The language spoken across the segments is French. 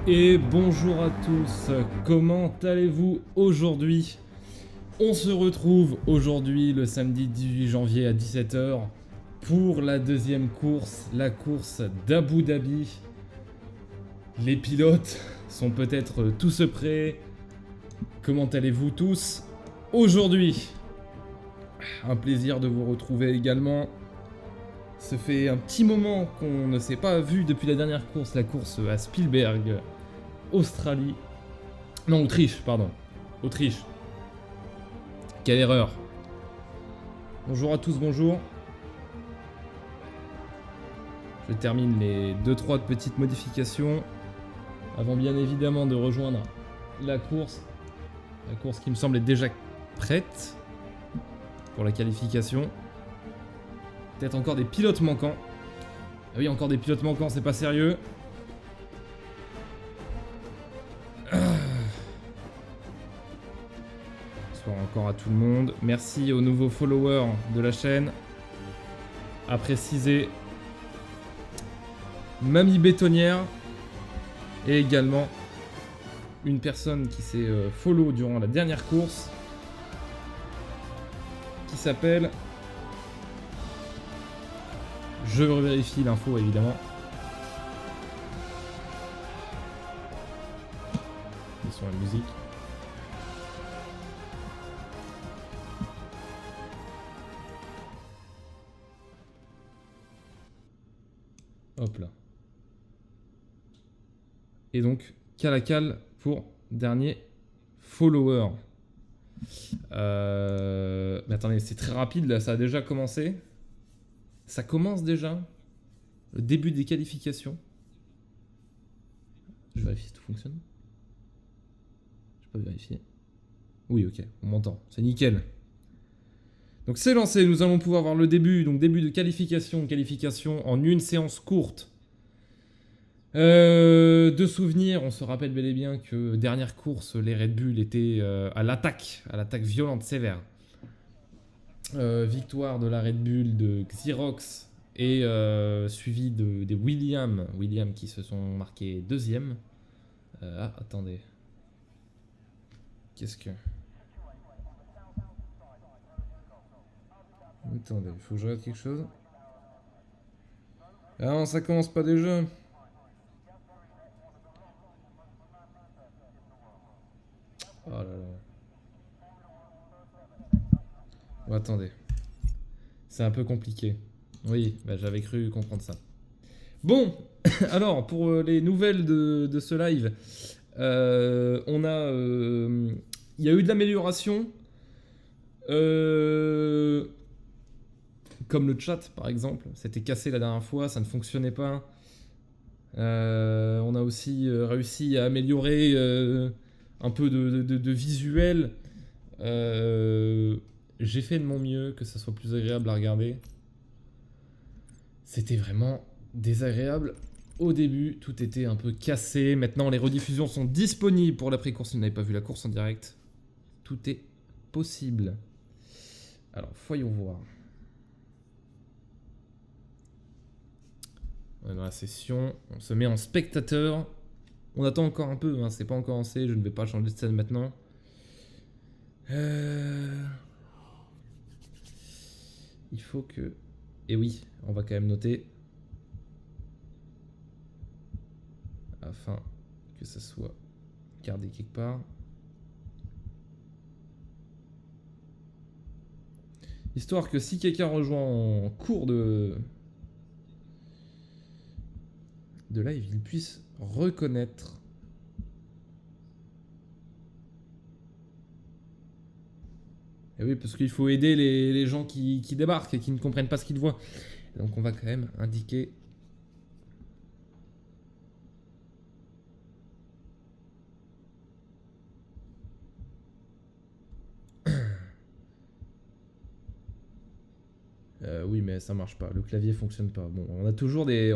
Et bonjour à tous, comment allez-vous aujourd'hui? On se retrouve aujourd'hui le samedi 18 janvier à 17 h pour la deuxième course, la course d'Abu Dhabi. Les pilotes sont peut-être tous prêts. Comment allez-vous tous aujourd'hui? Un plaisir de vous retrouver également. Ça fait un petit moment qu'on ne s'est pas vu depuis la dernière course, la course à Spielberg, Australie. Non, Autriche, pardon. Autriche. Quelle erreur. Bonjour à tous, bonjour. Je termine les 2-3 petites modifications avant bien évidemment de rejoindre la course. La course qui me semble être déjà prête pour la qualification. Peut-être encore des pilotes manquants. Ah oui, encore des pilotes manquants, c'est pas sérieux. Bonsoir encore à tout le monde. Merci aux nouveaux followers de la chaîne. À préciser, Mamie Bétonnière et également une personne qui s'est follow durant la dernière course qui s'appelle... Je vérifie l'info évidemment. Ils sont la musique. Hop là. Et donc, Calacal pour dernier follower. Mais attendez, c'est très rapide là, ça a déjà commencé. Ça commence déjà. Le début des qualifications. Je vérifie si tout fonctionne. Je peux pas vérifier. Oui, ok, on m'entend. C'est nickel. Donc c'est lancé, nous allons pouvoir voir le début. Donc début de qualification. Qualification en une séance courte. De souvenirs, on se rappelle bel et bien que dernière course, les Red Bull étaient à l'attaque violente, sévère. Victoire de la Red Bull de Xerox et suivi des Williams qui se sont marqués deuxième. Attendez. Qu'est-ce que... Attendez, il faut que je regarde quelque chose. Ah non, ça commence pas déjà. Oh là là. Bon, attendez. C'est un peu compliqué. Oui, bah, j'avais cru comprendre ça. Bon, alors pour les nouvelles de ce live, on a... Il y a eu de l'amélioration. Comme le chat par exemple, c'était cassé la dernière fois, ça ne fonctionnait pas. On a aussi réussi à améliorer un peu de visuel. J'ai fait de mon mieux, que ça soit plus agréable à regarder. C'était vraiment désagréable. Au début, tout était un peu cassé. Maintenant, les rediffusions sont disponibles pour l'après-course. Si vous n'avez pas vu la course en direct, tout est possible. Alors, voyons voir. On est dans la session. On se met en spectateur. On attend encore un peu, hein, c'est pas encore lancé. Je ne vais pas changer de scène maintenant. Il faut que... Et oui, on va quand même noter. Afin que ça soit gardé quelque part. Histoire que si quelqu'un rejoint en cours de live, il puisse reconnaître. Et oui, parce qu'il faut aider les gens qui débarquent et qui ne comprennent pas ce qu'ils voient. Donc on va quand même indiquer... oui, mais ça marche pas. Le clavier fonctionne pas. Bon, on a toujours des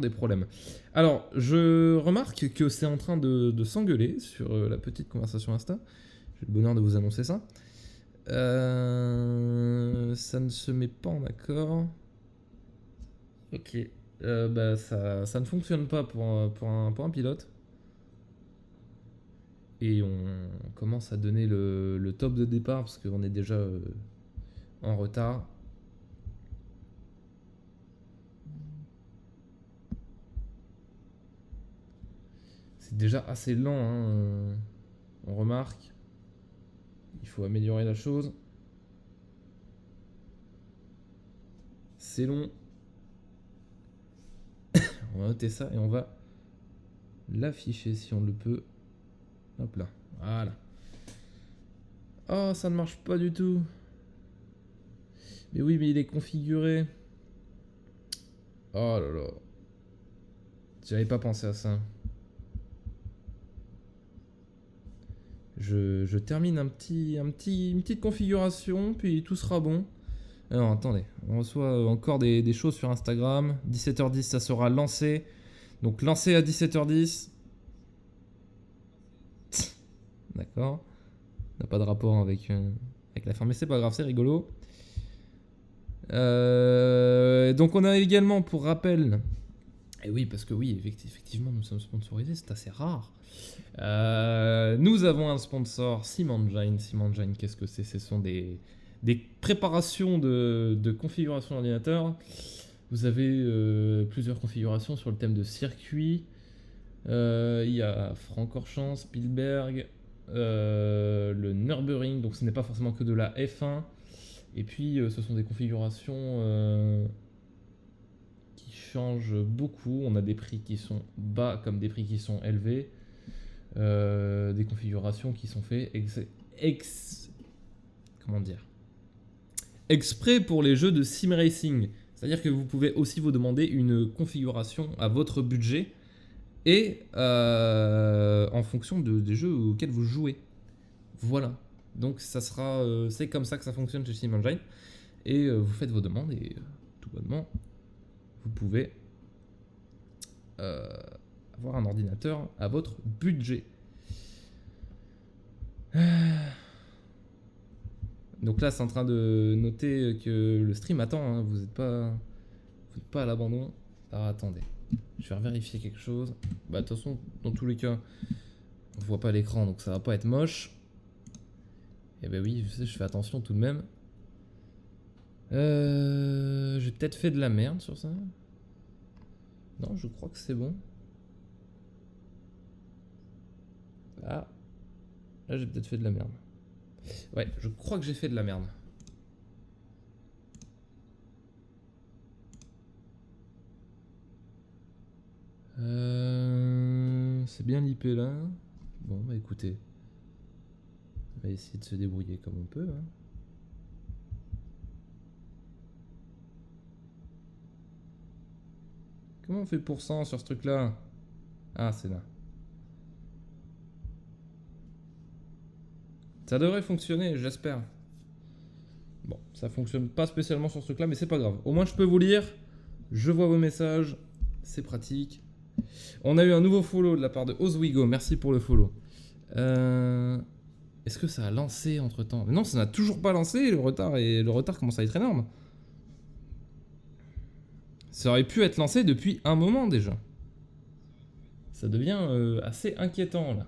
problèmes. Alors, je remarque que c'est en train de s'engueuler sur la petite conversation Insta. J'ai le bonheur de vous annoncer ça. Ça ne se met pas en accord. Ok. Bah, ça ne fonctionne pas pour un pilote. Et on commence à donner le top de départ parce qu'on est déjà en retard. C'est déjà assez lent, hein, on remarque. Il faut améliorer la chose. C'est long. On va noter ça et on va l'afficher si on le peut. Hop là, voilà. Oh, ça ne marche pas du tout. Mais oui, mais il est configuré. Oh là là. J'avais pas pensé à ça. Je termine une petite configuration, puis tout sera bon. Alors attendez, on reçoit encore des choses sur Instagram. 17h10, ça sera lancé. Donc lancé à 17h10. D'accord. Ça n'a pas de rapport avec la fin, mais c'est pas grave, c'est rigolo. Donc on a également, pour rappel, et oui, parce que oui, effectivement, nous sommes sponsorisés, c'est assez rare. Nous avons un sponsor, SimEngine. SimEngine, qu'est-ce que c'est? Ce sont des préparations de configuration d'ordinateur. Vous avez plusieurs configurations sur le thème de circuit. Il y a Francorchamps, Spielberg, le Nürburgring, donc ce n'est pas forcément que de la F1. Et puis ce sont des configurations qui changent beaucoup. On a des prix qui sont bas comme des prix qui sont élevés. Des configurations qui sont faites comment dire, exprès pour les jeux de sim racing. C'est-à-dire que vous pouvez aussi vous demander une configuration à votre budget et en fonction des jeux auxquels vous jouez. Voilà. Donc ça sera, c'est comme ça que ça fonctionne chez SimEngine. Et vous faites vos demandes et tout bonnement, vous pouvez avoir un ordinateur à votre budget. Donc là, c'est en train de noter que le stream attend, hein, vous n'êtes pas à l'abandon. Alors attendez, je vais vérifier quelque chose. Bah de toute façon, dans tous les cas, on voit pas l'écran, donc ça va pas être moche. Et ben oui, je sais, je fais attention tout de même. J'ai peut-être fait de la merde sur ça. Non, je crois que c'est bon. Ah, là j'ai peut-être fait de la merde. Ouais, je crois que j'ai fait de la merde. C'est bien l'IP là. Bon, bah écoutez. On va essayer de se débrouiller comme on peut. Hein. Comment on fait pour 100 sur ce truc là? Ah, c'est là. Ça devrait fonctionner, j'espère. Bon, ça fonctionne pas spécialement sur ce truc là, mais c'est pas grave. Au moins je peux vous lire. Je vois vos messages. C'est pratique. On a eu un nouveau follow de la part de Oswego. Merci pour le follow. Est-ce que ça a lancé entre temps? Mais non, ça n'a toujours pas lancé. Le retard commence à être énorme. Ça aurait pu être lancé depuis un moment déjà. Ça devient assez inquiétant là.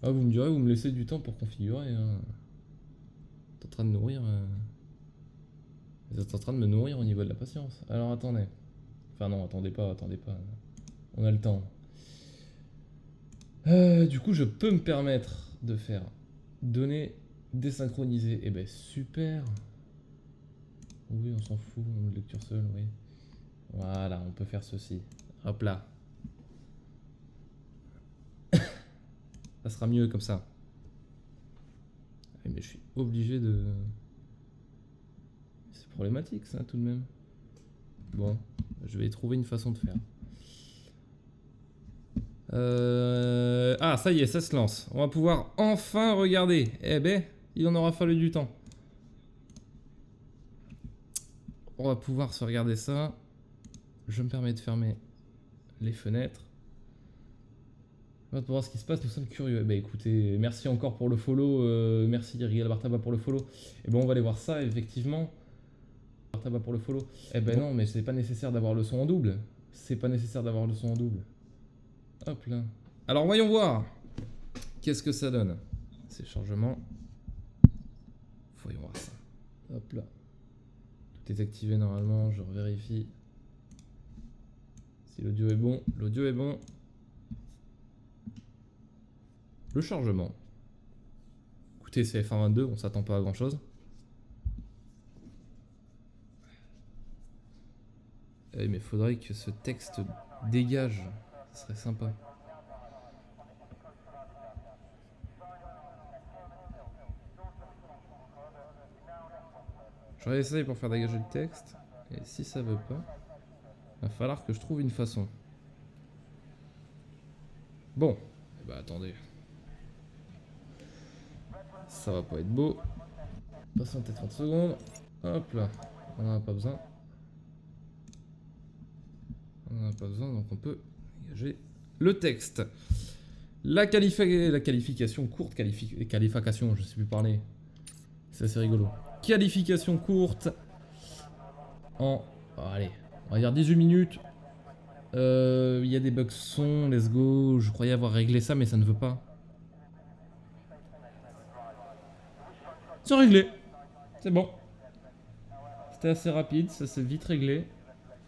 Ah, vous me direz, vous me laissez du temps pour configurer. Hein. T'es en train de nourrir. Vous êtes en train de me nourrir au niveau de la patience. Alors attendez. Enfin non, attendez pas. On a le temps. Du coup, je peux me permettre de faire données désynchronisées. Eh ben super. Oui, on s'en fout, lecture seule, oui. Voilà, on peut faire ceci. Hop là. Ça sera mieux comme ça. Mais je suis obligé de... C'est problématique ça tout de même. Bon, je vais trouver une façon de faire. Ah, ça y est, ça se lance. On va pouvoir enfin regarder. Eh ben, il en aura fallu du temps. On va pouvoir se regarder ça. Je me permets de fermer les fenêtres. On va voir ce qui se passe, nous sommes curieux. Bah écoutez, merci encore pour le follow. Merci Rigal Bartaba pour le follow. Et bon, on va aller voir ça, effectivement. Bartaba pour le follow. Eh ben non, mais c'est pas nécessaire d'avoir le son en double. C'est pas nécessaire d'avoir le son en double. Hop là. Alors voyons voir. Qu'est-ce que ça donne? Ces chargements. Voyons voir ça. Hop là. Tout est activé normalement, je revérifie. Si l'audio est bon, l'audio est bon. Le chargement. Écoutez, c'est F122, on s'attend pas à grand chose. Eh, mais faudrait que ce texte dégage, ce serait sympa. Je réessaye pour faire dégager le texte, et si ça veut pas, va falloir que je trouve une façon. Bon, eh ben attendez. Ça va pas être beau. Patientez 30 secondes. Hop là, on en a pas besoin. On en a pas besoin, donc on peut dégager le texte. La qualification courte, qualification, je sais plus parler. C'est assez rigolo. Qualification courte en... Oh, allez, on va dire 18 minutes. Il y a des bugs son, let's go. Je croyais avoir réglé ça, mais ça ne veut pas. C'est réglé. C'est bon. C'était assez rapide, ça s'est vite réglé.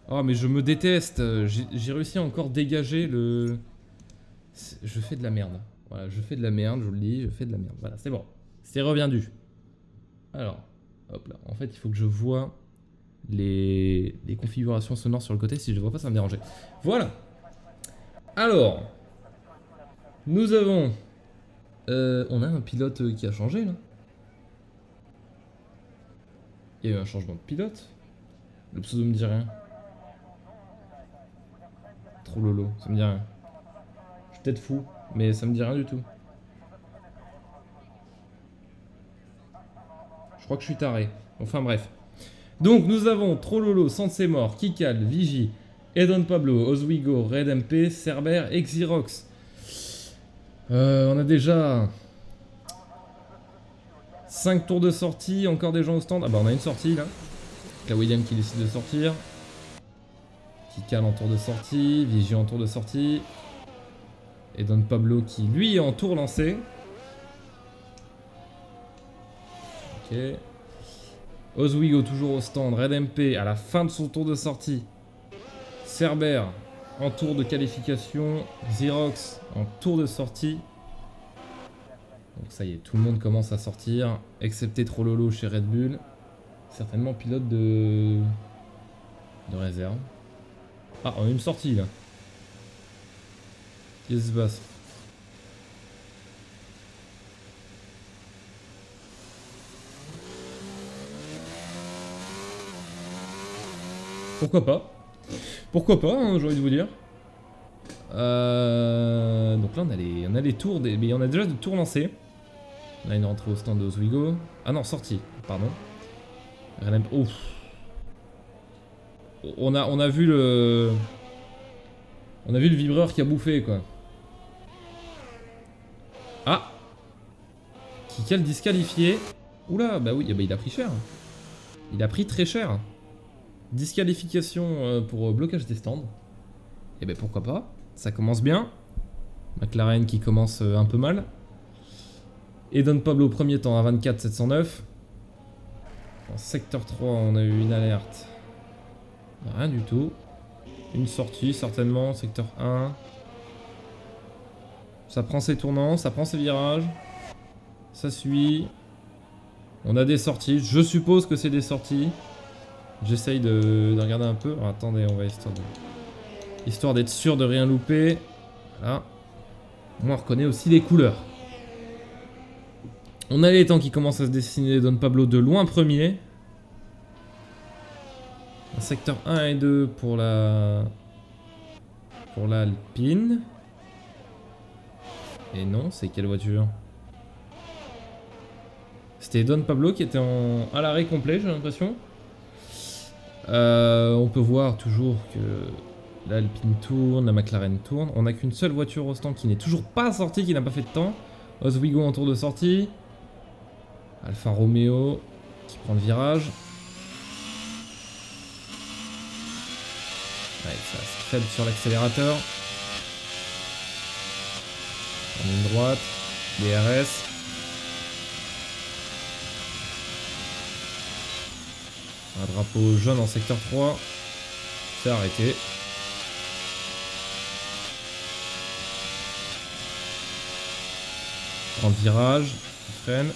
Oh, mais je me déteste. J'ai réussi à encore dégager le... Je fais de la merde. Voilà, je fais de la merde, je vous le dis, je fais de la merde. Voilà, c'est bon. C'est reviendu. Alors, hop là. En fait, il faut que je vois les configurations sonores sur le côté. Si je ne vois pas, ça va me déranger. Voilà. Alors, nous avons... on a un pilote qui a changé, là. Il y a eu un changement de pilote. Le pseudo me dit rien. Trop lolo, ça me dit rien. Je suis peut-être fou, mais ça me dit rien du tout. Je crois que je suis taré. Enfin bref. Donc nous avons Trollolo, Sansemor, Kikal, Vigie, Edon Pablo, Oswego, Red MP, Cerber et Xerox. On a déjà 5 tours de sortie, encore des gens au stand. Ah bah on a une sortie là. La William qui décide de sortir. Kikal en tour de sortie, Vigie en tour de sortie. Edon Pablo qui lui est en tour lancé. Ok. Oswego toujours au stand, Red MP à la fin de son tour de sortie. Cerber en tour de qualification, Xerox en tour de sortie. Donc ça y est, tout le monde commence à sortir, excepté Trollolo chez Red Bull. Certainement pilote de réserve. Ah, on a une sortie là. Qu'est-ce qui se passe? Pourquoi pas? Pourquoi pas, hein, j'ai envie de vous dire. Donc là, on a les tours, mais on a déjà des tours lancés. Là, une rentrée au stand de Oswego. Ah non, sortie, pardon. Ouf. On a vu le... On a vu le vibreur qui a bouffé, quoi. Ah! Kikal disqualifié. Oula, bah oui, bah il a pris cher. Il a pris très cher. Disqualification pour blocage des stands. Et ben pourquoi pas. Ça commence bien. McLaren qui commence un peu mal. Edon Pablo premier temps à 24,709. En secteur 3, on a eu une alerte. Rien du tout. Une sortie certainement, secteur 1. Ça prend ses tournants, ça prend ses virages. Ça suit. On a des sorties, je suppose que c'est des sorties. J'essaye de regarder un peu. Alors, attendez, on va histoire d'être sûr de rien louper. Voilà. Moi, on reconnaît aussi les couleurs. On a les temps qui commencent à se dessiner. Don Pablo de loin premier. Un secteur 1 et 2 pour l'Alpine. Et non, c'est quelle voiture? C'était Don Pablo qui était à l'arrêt complet, j'ai l'impression. On peut voir toujours que l'Alpine tourne, la McLaren tourne. On n'a qu'une seule voiture au stand qui n'est toujours pas sortie, qui n'a pas fait de temps. Oswego en tour de sortie. Alfa Romeo qui prend le virage. Ouais, ça c'est faible sur l'accélérateur. En ligne droite. DRS. Un drapeau jaune en secteur 3. C'est arrêté. Prend le virage. Il freine.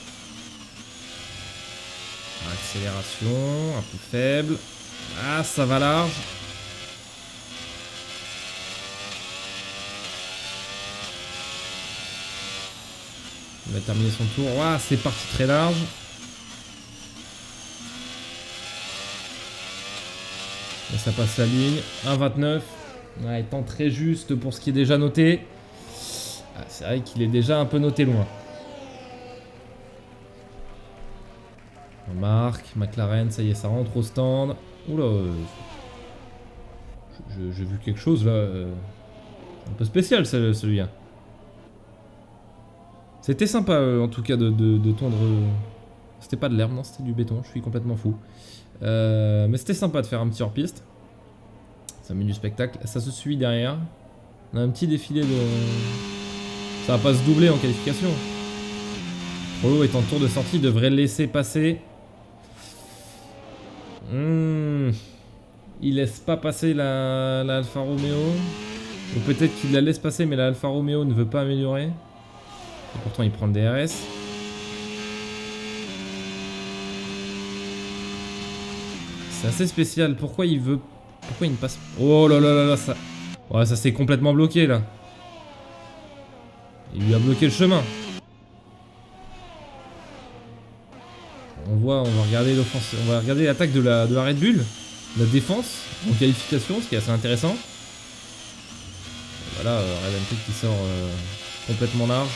Accélération. Un peu faible. Ah, ça va large. Il va terminer son tour. Ah, c'est parti très large. Et ça passe la ligne. 1,29. Ouais, étant très juste pour ce qui est déjà noté. Ah, c'est vrai qu'il est déjà un peu noté loin. On marque. McLaren, ça y est, ça rentre au stand. Oula. J'ai vu quelque chose là. Un peu spécial celui-là. C'était sympa en tout cas de tondre. C'était pas de l'herbe, non, c'était du béton. Je suis complètement fou. Mais c'était sympa de faire un petit hors-piste. Ça met du spectacle. Ça se suit derrière. On a un petit défilé de... Ça va pas se doubler en qualification. Prolo est en tour de sortie, devrait laisser passer. Il laisse pas passer la Alfa Romeo. Ou peut-être qu'il la laisse passer, mais la Alfa Romeo ne veut pas améliorer. Et pourtant il prend le DRS. C'est assez spécial. Pourquoi il veut... Pourquoi il ne passe... Oh là là là là, ça... Ouais, ça s'est complètement bloqué là. Il lui a bloqué le chemin. On va regarder l'offense. On va regarder l'attaque de la Red Bull. La défense en qualification, ce qui est assez intéressant. Voilà, Red Bull qui sort complètement large.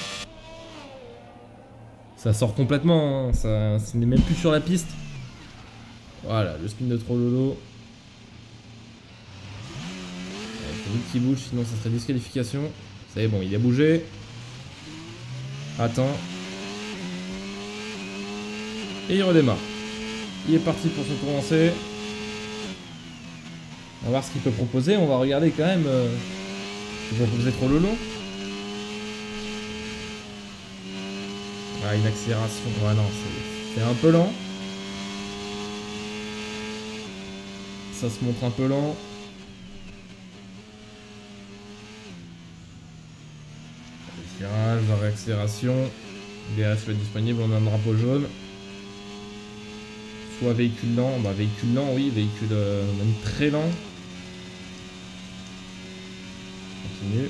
Ça sort complètement, hein. Ça n'est même plus sur la piste. Voilà, le spin de Trololo. Il faut vite qu'il bouge, sinon ça serait disqualification. Ça y est, bon, il a bougé. Attends. Et il redémarre. Il est parti pour son tour lancé. On va voir ce qu'il peut proposer. On va regarder quand même ce qu'il peut proposer Trololo. Ah, une accélération. Ouais, non, c'est un peu lent. Ça se montre un peu lent. Virage, la réaccélération. DRS va être disponible, on a un drapeau jaune. Soit véhicule lent, bah véhicule lent, oui, véhicule même très lent. Continue.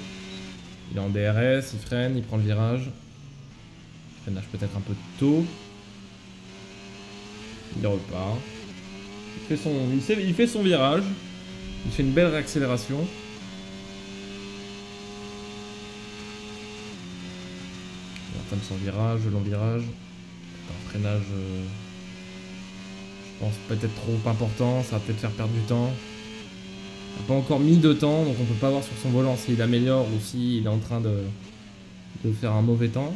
Il est en DRS, il freine, il prend le virage. Freinage peut-être un peu tôt. Il repart. Il fait son virage. Il fait une belle réaccélération. Il entame son virage, le long virage. Un freinage, je pense peut-être trop important. Ça va peut-être faire perdre du temps. Il n'a pas encore mis de temps, donc on peut pas voir sur son volant s'il améliore ou s'il est en train de faire un mauvais temps.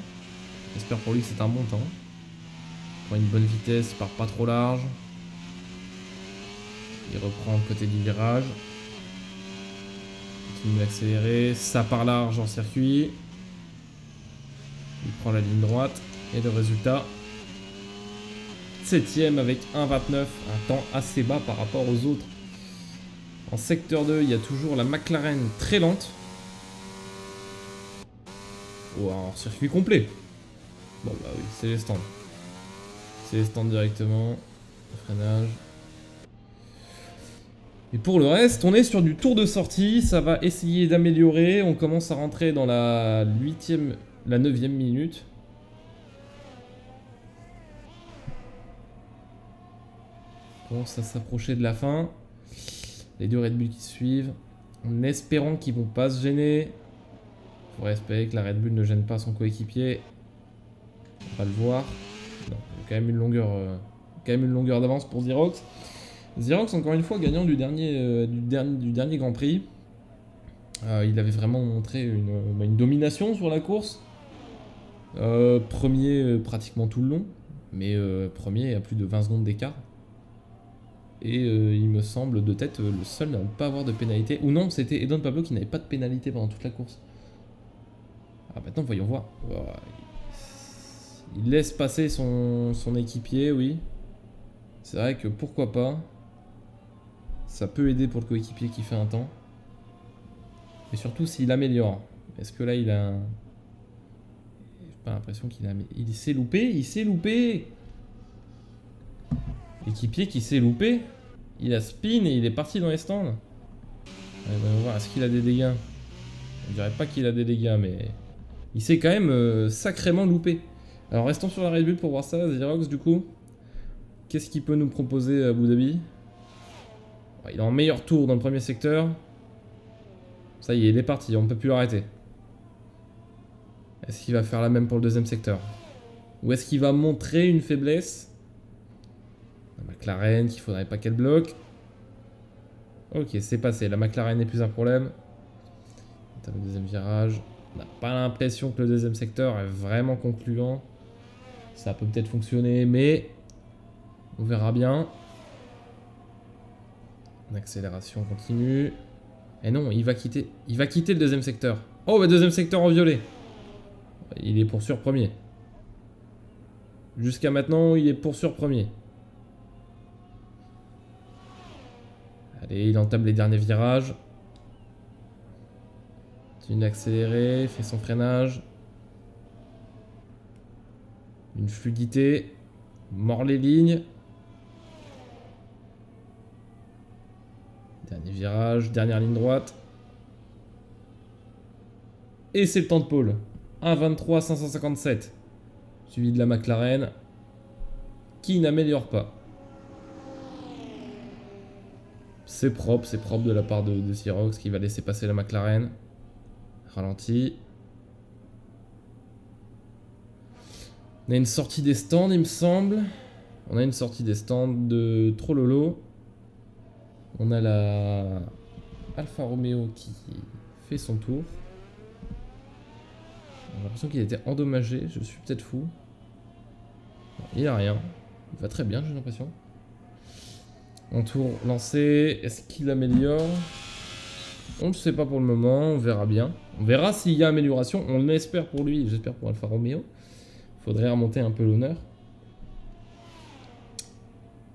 J'espère pour lui que c'est un bon temps. Il prend une bonne vitesse, il part pas trop large. Il reprend le côté du virage. Il continue d'accélérer. Ça part large en circuit. Il prend la ligne droite. Et le résultat, 7ème avec 1,29. Un temps assez bas par rapport aux autres. En secteur 2, il y a toujours la McLaren très lente. Oh, en circuit complet. Bon bah oui, c'est les stands. C'est les stands directement. Le freinage. Et pour le reste, on est sur du tour de sortie. Ça va essayer d'améliorer. On commence à rentrer dans la 9ème minute. On commence à s'approcher de la fin. Les deux Red Bull qui suivent. En espérant qu'ils vont pas se gêner. Il faut espérer que la Red Bull ne gêne pas son coéquipier. On va le voir. Non, il y a quand même une longueur d'avance pour Xerox. Xerox, encore une fois, gagnant du dernier Grand Prix. Il avait vraiment montré une domination sur la course. Premier pratiquement tout le long. Mais premier à plus de 20 secondes d'écart. Et il me semble de tête le seul à ne pas avoir de pénalité. Ou non, c'était Esteban Pablo qui n'avait pas de pénalité pendant toute la course. Ah, maintenant, voyons voir. Oh, il laisse passer son équipier, oui. C'est vrai que pourquoi pas. Ça peut aider pour le coéquipier qui fait un temps. Et surtout s'il améliore. Est-ce que là, il a... J'ai pas l'impression qu'il a... Il s'est loupé. Il s'est loupé. L'équipier qui s'est loupé. Il a spin et il est parti dans les stands. Allez, on va voir, est-ce qu'il a des dégâts? On dirait pas qu'il a des dégâts, mais... Il s'est quand même sacrément loupé. Alors restons sur la Red Bull pour voir ça, Xerox du coup. Qu'est-ce qu'il peut nous proposer à Abu Dhabi? Il est en meilleur tour dans le premier secteur. Ça y est, il est parti, on ne peut plus l'arrêter. Est-ce qu'il va faire la même pour le deuxième secteur? Ou est-ce qu'il va montrer une faiblesse? La McLaren, qu'il faudrait pas qu'elle bloque. Ok, c'est passé, la McLaren n'est plus un problème. On le deuxième virage. On n'a pas l'impression que le deuxième secteur est vraiment concluant. Ça peut peut-être fonctionner, mais on verra bien. Accélération continue. Et non, il va quitter le deuxième secteur. Oh, bah deuxième secteur en violet. Il est pour sûr premier. Jusqu'à maintenant, il est pour sûr premier. Allez, il entame les derniers virages. Continue d'accélérer, fait son freinage. Une fluidité. Mord les lignes. Dernier virage, dernière ligne droite. Et c'est le temps de pole. 1,23 557. Suivi de la McLaren. Qui n'améliore pas. C'est propre de la part de Xerox qui va laisser passer la McLaren. Ralenti. On a une sortie des stands, il me semble. On a une sortie des stands de Trololo. On a la Alfa Romeo qui fait son tour. J'ai l'impression qu'il était endommagé, je suis peut-être fou. Non, il a rien. Il va très bien, j'ai l'impression. En tour lancé, est-ce qu'il améliore? On ne sait pas pour le moment, on verra bien. On verra s'il y a amélioration, on l'espère pour lui, j'espère pour Alfa Romeo. Faudrait remonter un peu l'honneur.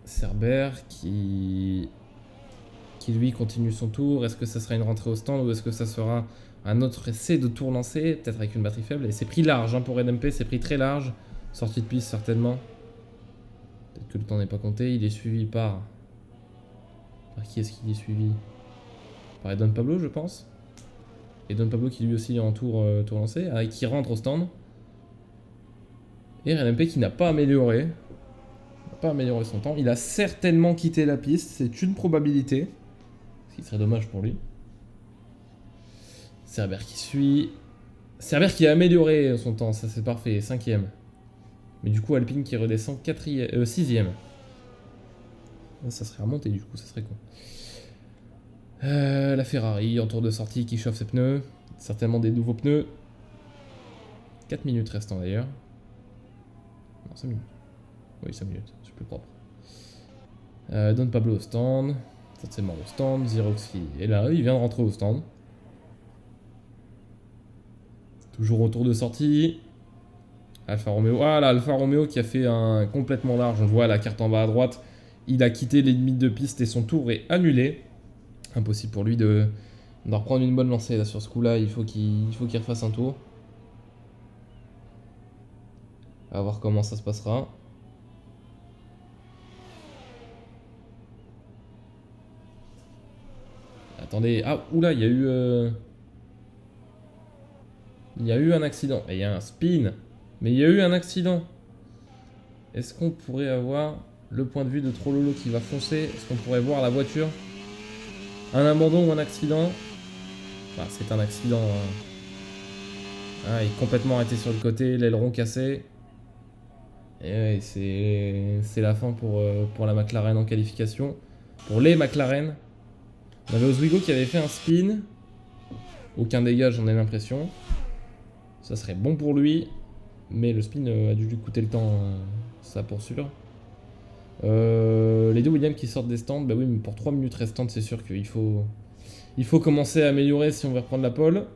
Cerber qui lui continue son tour. Est-ce que ça sera une rentrée au stand ou est-ce que ça sera un autre essai de tour lancé, peut-être avec une batterie faible? Et c'est pris large hein, pour RMP, c'est pris très large. Sortie de piste certainement. Peut-être que le temps n'est pas compté. Il est suivi par... Par qui est-ce qu'il est suivi? Par Don Pablo je pense. Et Don Pablo qui lui aussi est en tour lancé, qui rentre au stand. Et RMP qui n'a pas amélioré. Son temps. Il a certainement quitté la piste, c'est une probabilité. Ce qui serait dommage pour lui. Cerber qui suit. Cerber qui a amélioré son temps, ça c'est parfait, 5ème. Mais du coup Alpine qui redescend 6ème. Ça serait remonté du coup, ça serait con. La Ferrari en tour de sortie qui chauffe ses pneus. Certainement des nouveaux pneus. 4 minutes restant d'ailleurs. Non, 5 minutes. Oui, 5 minutes, c'est plus propre. Don Pablo au stand. Forcément au stand. Xerox qui est là, il vient de rentrer au stand. Toujours au tour de sortie. Alfa Romeo. Ah là, Alfa Romeo qui a fait un complètement large. On le voit à la carte en bas à droite. Il a quitté les limites de piste et son tour est annulé. Impossible pour lui d'en reprendre une bonne lancée là sur ce coup-là. Il faut qu'il refasse un tour. On va voir comment ça se passera. Attendez. Ah, oula, il y a eu... Il y a eu un accident. Et il y a un spin. Mais il y a eu un accident. Est-ce qu'on pourrait avoir le point de vue de Trololo qui va foncer? Est-ce qu'on pourrait voir la voiture? Un abandon ou un accident? Ah, c'est un accident. Ah, il est complètement arrêté sur le côté, l'aileron cassé. Et ouais, c'est la fin pour la McLaren en qualification. Pour les McLaren. On avait Oswego qui avait fait un spin. Aucun dégât, j'en ai l'impression. Ça serait bon pour lui. Mais le spin a dû lui coûter le temps, ça pour sûr. Les deux Williams qui sortent des stands, bah oui, mais pour 3 minutes restantes, c'est sûr qu'il faut commencer à améliorer si on veut reprendre la pole.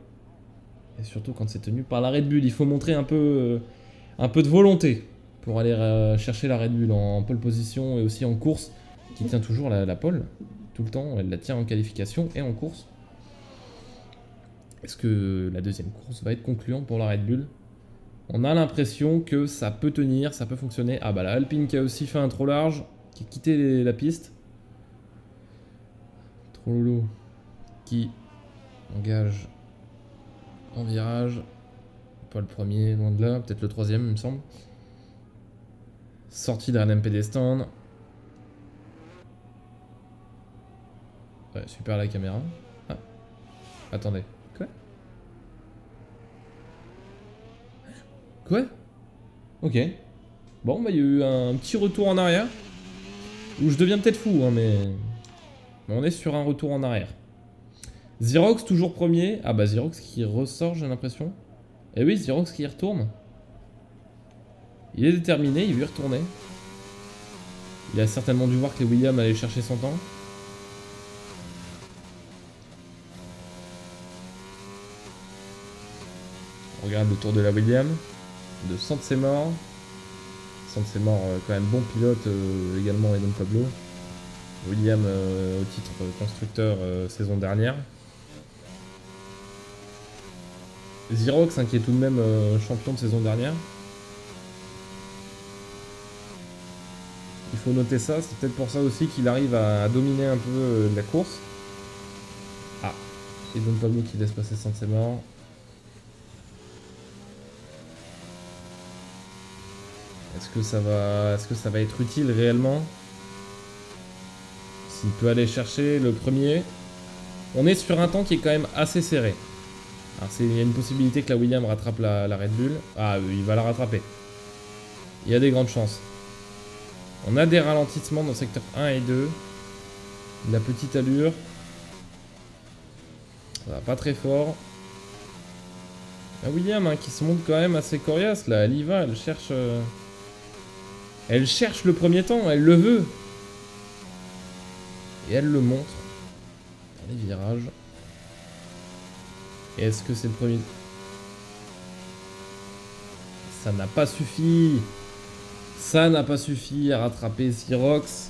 Et surtout quand c'est tenu par la Red Bull. Il faut montrer un peu de volonté pour aller chercher la Red Bull en pole position et aussi en course, qui tient toujours la pole. Tout le temps, elle la tient en qualification et en course. Est-ce que la deuxième course va être concluante pour la Red Bull? On a l'impression que ça peut tenir, ça peut fonctionner. Ah bah la Alpine qui a aussi fait un trop large, qui a quitté la piste. Trololo qui engage en virage. Pas le premier, loin de là, peut-être le troisième il me semble. Sortie d'un MP des stands. Ouais, super la caméra. Ah, attendez. Quoi? Ok. Bon, bah il y a eu un petit retour en arrière. Où je deviens peut-être fou, hein, mais on est sur un retour en arrière. Xerox toujours premier. Ah bah Xerox qui ressort, j'ai l'impression. Et oui, Xerox qui y retourne. Il est déterminé, il veut y retourner. Il a certainement dû voir que les Williams allaient chercher son temps. On regarde le tour de la Williams. De Saint-Sémor. Saint-Sémor, quand même bon pilote également, Edon Pablo. William au titre constructeur saison dernière. Xerox qui est tout de même champion de saison dernière. Il faut noter ça, c'est peut-être pour ça aussi qu'il arrive à dominer un peu la course. Ah, Edon Pablo qui laisse passer Saint-Sémor. Est-ce que ça va être utile réellement? S'il peut aller chercher le premier. On est sur un temps qui est quand même assez serré. Alors il y a une possibilité que la Williams rattrape la Red Bull. Ah, il va la rattraper. Il y a des grandes chances. On a des ralentissements dans le secteur 1 et 2. De la petite allure. Ça va pas très fort. La Williams qui se montre quand même assez coriace là. Elle y va, elle cherche... Elle cherche le premier temps, elle le veut. Et elle le montre. Dans les virages. Et est-ce que c'est le premier? Ça n'a pas suffi. Ça n'a pas suffi à rattraper Xerox.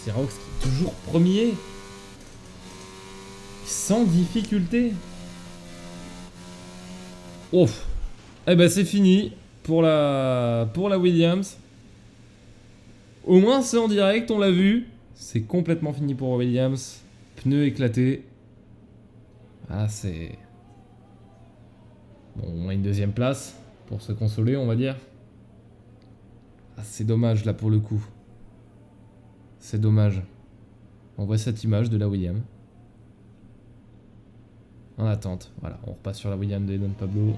Xerox qui est toujours premier. Sans difficulté. Ouf. Eh ben c'est fini pour la Williams. Au moins c'est en direct, on l'a vu. C'est complètement fini pour Williams. Pneus éclatés. Ah c'est... Bon, au moins une deuxième place pour se consoler, on va dire. Ah, c'est dommage là pour le coup. C'est dommage. On voit cette image de la Williams. En attente. Voilà, on repasse sur la Williams de Edan Pablo.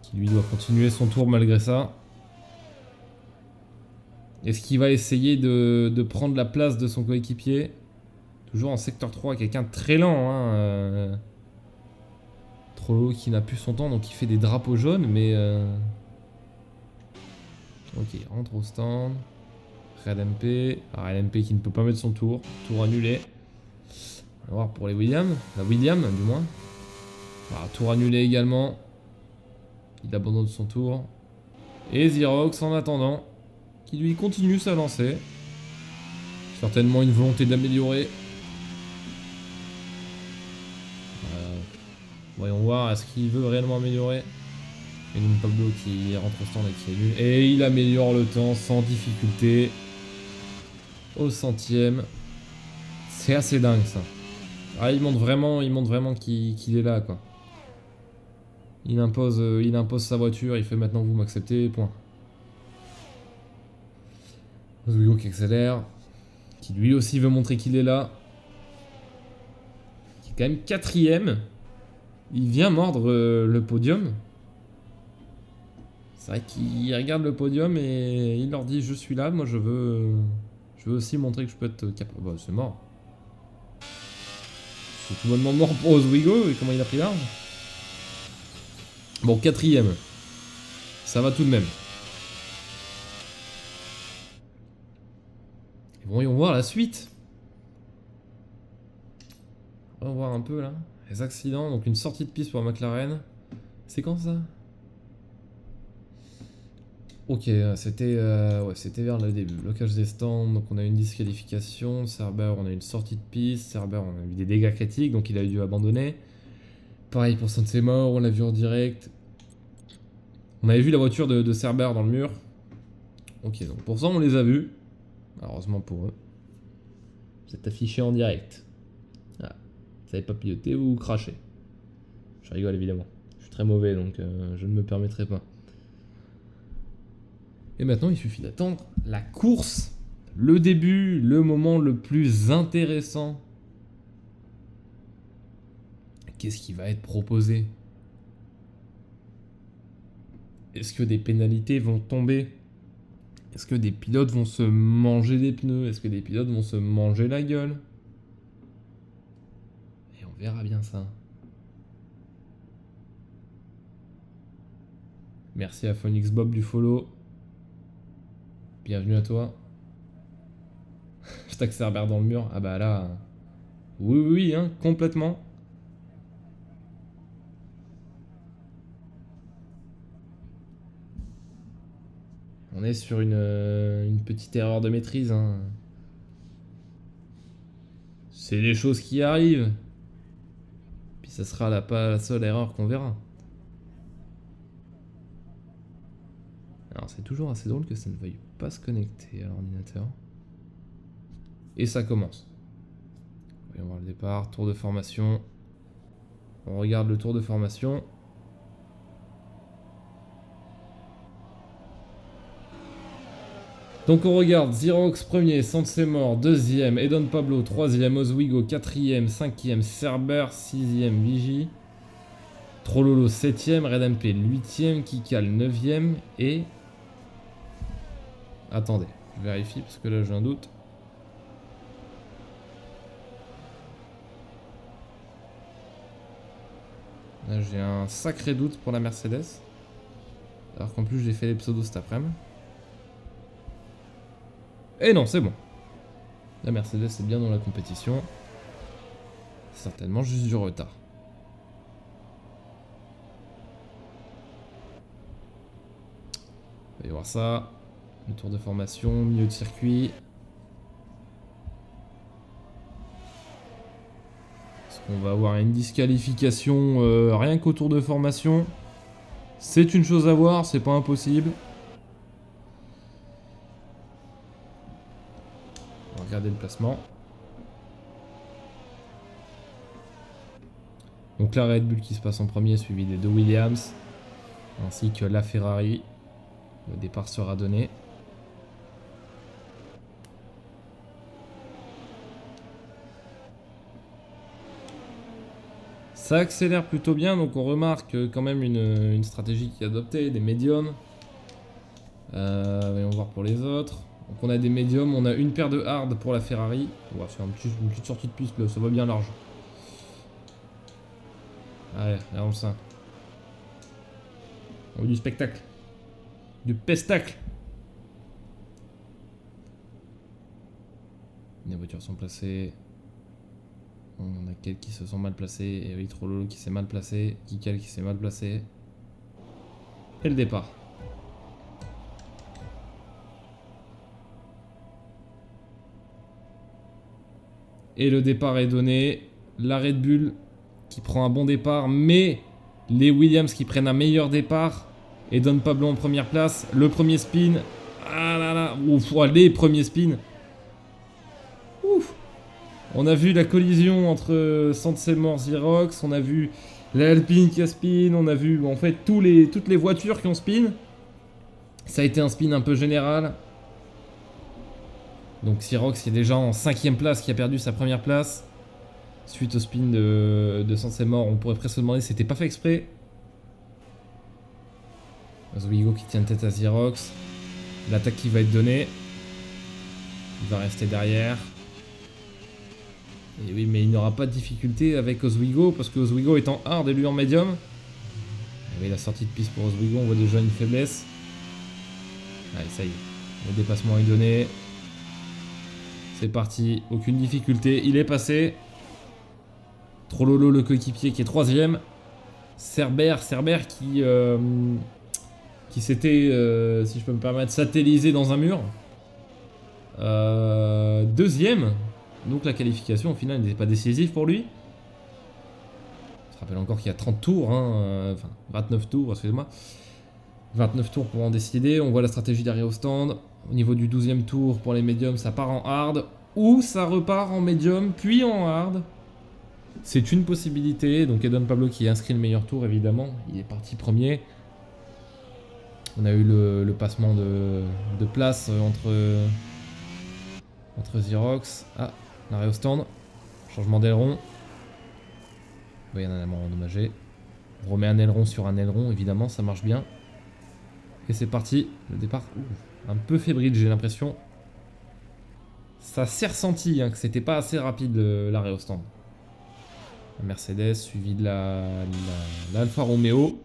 Qui lui doit continuer son tour malgré ça. Est-ce qu'il va essayer de prendre la place de son coéquipier? Toujours en secteur 3, quelqu'un de très lent. Hein, Trollo qui n'a plus son temps, donc il fait des drapeaux jaunes, mais... Ok, il rentre au stand. Red MP. Alors Red MP qui ne peut pas mettre son tour. Tour annulé. On va voir pour les Williams. La Williams, du moins. Alors, tour annulé également. Il abandonne son tour. Et Xerox, en attendant, qui lui continue sa lancée. Certainement une volonté d'améliorer. Voyons voir, est-ce qu'il veut réellement améliorer? Et donc Pablo qui rentre au stand et qui est nul. Et il améliore le temps sans difficulté. Au centième. C'est assez dingue ça. Ah, il montre vraiment qu'il est là quoi. Il impose sa voiture, il fait maintenant vous m'acceptez, point. Oswego qui accélère. Qui lui aussi veut montrer qu'il est là. Qui est quand même quatrième. Il vient mordre le podium. C'est vrai qu'il regarde le podium et il leur dit je suis là, moi je veux aussi montrer que je peux être capable. Bah, c'est mort. C'est tout bonnement mort pour Oswego et comment il a pris large. Bon, quatrième. Ça va tout de même. Et voyons voir la suite. On va voir un peu là. Les accidents, donc une sortie de piste pour McLaren. C'est quand ça? Ok, c'était ouais, c'était vers le début. Blocage des stands, donc on a une disqualification. Cerber, on a une sortie de piste. Cerber, on a eu des dégâts critiques, donc il a dû abandonner. Pareil pour Saint-Sémor, on l'a vu en direct. On avait vu la voiture de Cerber dans le mur. Ok, donc pour ça, on les a vus. Malheureusement pour eux. C'est affiché en direct. Ah, vous savez pas piloter ou cracher. Je rigole évidemment. Je suis très mauvais, donc je ne me permettrai pas. Et maintenant, il suffit d'attendre la course, le début, le moment le plus intéressant. Qu'est-ce qui va être proposé? Est-ce que des pénalités vont tomber? Est-ce que des pilotes vont se manger des pneus? Est-ce que des pilotes vont se manger la gueule? Et on verra bien ça. Merci à Phoenix Bob du follow. Bienvenue à toi. Je taxe Cerber dans le mur. Ah bah là... Oui, oui, oui, hein, complètement. On est sur une petite erreur de maîtrise. Hein. C'est des choses qui arrivent. Puis ça sera pas la seule erreur qu'on verra. Alors c'est toujours assez drôle que ça ne veuille pas se connecter à l'ordinateur. Et ça commence. Voyons voir le départ, tour de formation. On regarde le tour de formation. Donc on regarde Xerox premier, Saint-Sémor deuxième, Edon Pablo troisième, Oswego quatrième, cinquième, Cerber sixième, Vigie, Trololo septième, Red MP huitième, Kikal neuvième et... Attendez, je vérifie parce que là j'ai un doute. Là j'ai un sacré doute pour la Mercedes. Alors qu'en plus j'ai fait les pseudos cet après-midi. Et non, c'est bon. La Mercedes est bien dans la compétition. C'est certainement juste du retard. On va y voir ça. Le tour de formation, milieu de circuit. Est-ce qu'on va avoir une disqualification rien qu'au tour de formation? C'est une chose à voir, c'est pas impossible. On va regarder le placement. Donc la Red Bull qui se passe en premier, suivi des deux Williams, ainsi que la Ferrari. Le départ sera donné. Ça accélère plutôt bien, donc on remarque quand même une stratégie qui est adoptée, des médiums. Voyons voir pour les autres. Donc on a des médiums, on a une paire de hard pour la Ferrari. On va faire une petite sortie de piste là, ça va bien large. Allez, là on ça. On veut du spectacle. Du pestacle. Les voitures sont placées. On a quelques qui se sont mal placés. Et oui, Trololo qui s'est mal placé. Kikal qui s'est mal placé. Et le départ. Et le départ est donné. La Red Bull qui prend un bon départ. Mais les Williams qui prennent un meilleur départ. Et Don Pablo en première place. Le premier spin. Ah là là. Ouf, les premiers spins. Ouf. On a vu la collision entre Saint-Sémor, Xerox. On a vu l'Alpine qui a spin. On a vu en fait toutes les voitures qui ont spin. Ça a été un spin un peu général. Donc Xerox qui est déjà en 5ème place, qui a perdu sa première place. Suite au spin de Saint-Sémor, on pourrait presque se demander si c'était pas fait exprès. Oswego qui tient tête à Xerox. L'attaque qui va être donnée. Il va rester derrière. Et oui, mais il n'aura pas de difficulté avec Oswego parce que Oswego est en hard et lui en médium. Et oui, la sortie de piste pour Oswego, on voit déjà une faiblesse. Allez, ça y est. Le dépassement est donné. C'est parti. Aucune difficulté. Il est passé. Trololo le coéquipier qui est 3ème. Cerber qui s'était, si je peux me permettre, satellisé dans un mur. 2ème. Donc la qualification au final n'était pas décisive pour lui. Je rappelle encore qu'il y a 30 tours, hein, enfin 29 tours, excusez-moi. 29 tours pour en décider. On voit la stratégie d'arriver au stand. Au niveau du 12ème tour pour les médiums, ça part en hard. Ou ça repart en médium, puis en hard. C'est une possibilité. Donc Edon Pablo qui a inscrit le meilleur tour, évidemment. Il est parti premier. On a eu le passement de place entre Xerox. Ah, on arrive au stand. Changement d'aileron. Oui, il y en a un aileron endommagé. On remet un aileron sur un aileron, évidemment, ça marche bien. Et c'est parti. Le départ, un peu fébrile, j'ai l'impression. Ça s'est ressenti hein, que c'était pas assez rapide l'arrêt au stand. La Mercedes suivi de l'Alfa Romeo.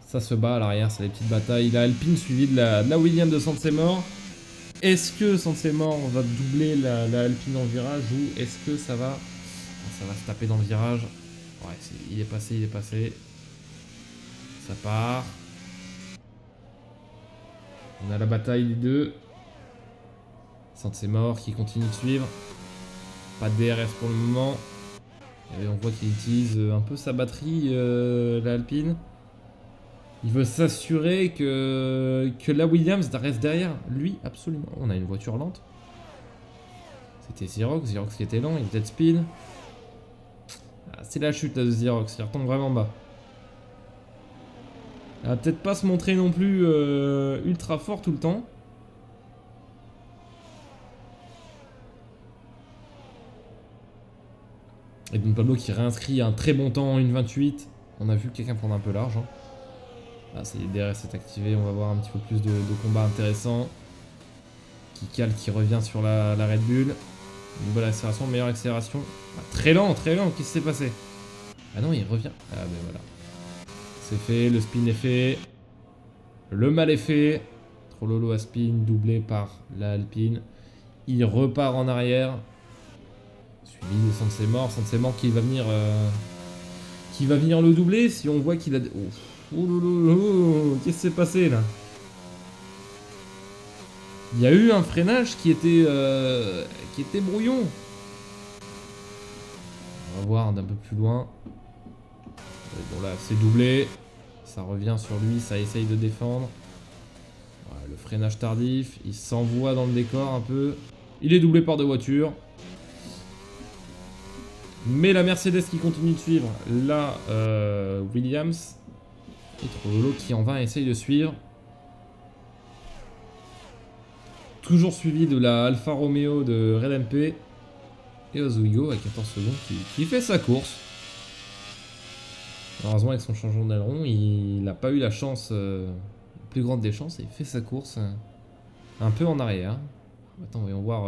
Ça se bat à l'arrière, c'est les petites batailles. La Alpine suivie de la Williams de Sansemor. Est-ce que Sansemor va doubler la Alpine en virage ou est-ce que ça va se taper dans le virage? Ouais, il est passé. Ça part. On a la bataille des deux. Sansemor qui continue de suivre. Pas de DRS pour le moment. Et on voit qu'il utilise un peu sa batterie, la Alpine. Il veut s'assurer que la Williams reste derrière lui, absolument. On a une voiture lente. C'était Xerox qui était lent, il dead speed. Ah, c'est la chute là de Xerox, il retombe vraiment bas. Elle va peut-être pas se montrer non plus ultra fort tout le temps. Et donc Pablo qui réinscrit un très bon temps en 1.28. On a vu quelqu'un prendre un peu large. Hein. Ah, ça y est, DRS est activé, on va voir un petit peu plus de combats intéressants. Qui revient sur la Red Bull. Une bonne accélération, meilleure accélération. Ah, très lent, qu'est-ce qui s'est passé? Ah non, il revient. Ah ben voilà. C'est fait, le spin est fait. Le mal est fait. Trololo à spin, doublé par la Alpine. Il repart en arrière. Suivi de Sansemor qui va venir le doubler si on voit qu'il a... Oh, qu'est-ce qui s'est passé là? Il y a eu un freinage qui était brouillon. On va voir d'un peu plus loin. Bon là c'est doublé. Ça revient sur lui, ça essaye de défendre. Voilà, le freinage tardif, il s'envoie dans le décor un peu. Il est doublé par deux voitures. Mais la Mercedes qui continue de suivre la Williams. Et Trololo qui en vain essaye de suivre. Toujours suivi de la Alfa Romeo de Red MP. Et Oswego à 14 secondes qui fait sa course. Heureusement avec son changement d'aileron, il n'a pas eu la chance, la plus grande des chances, et il fait sa course un peu en arrière. Attends, voyons voir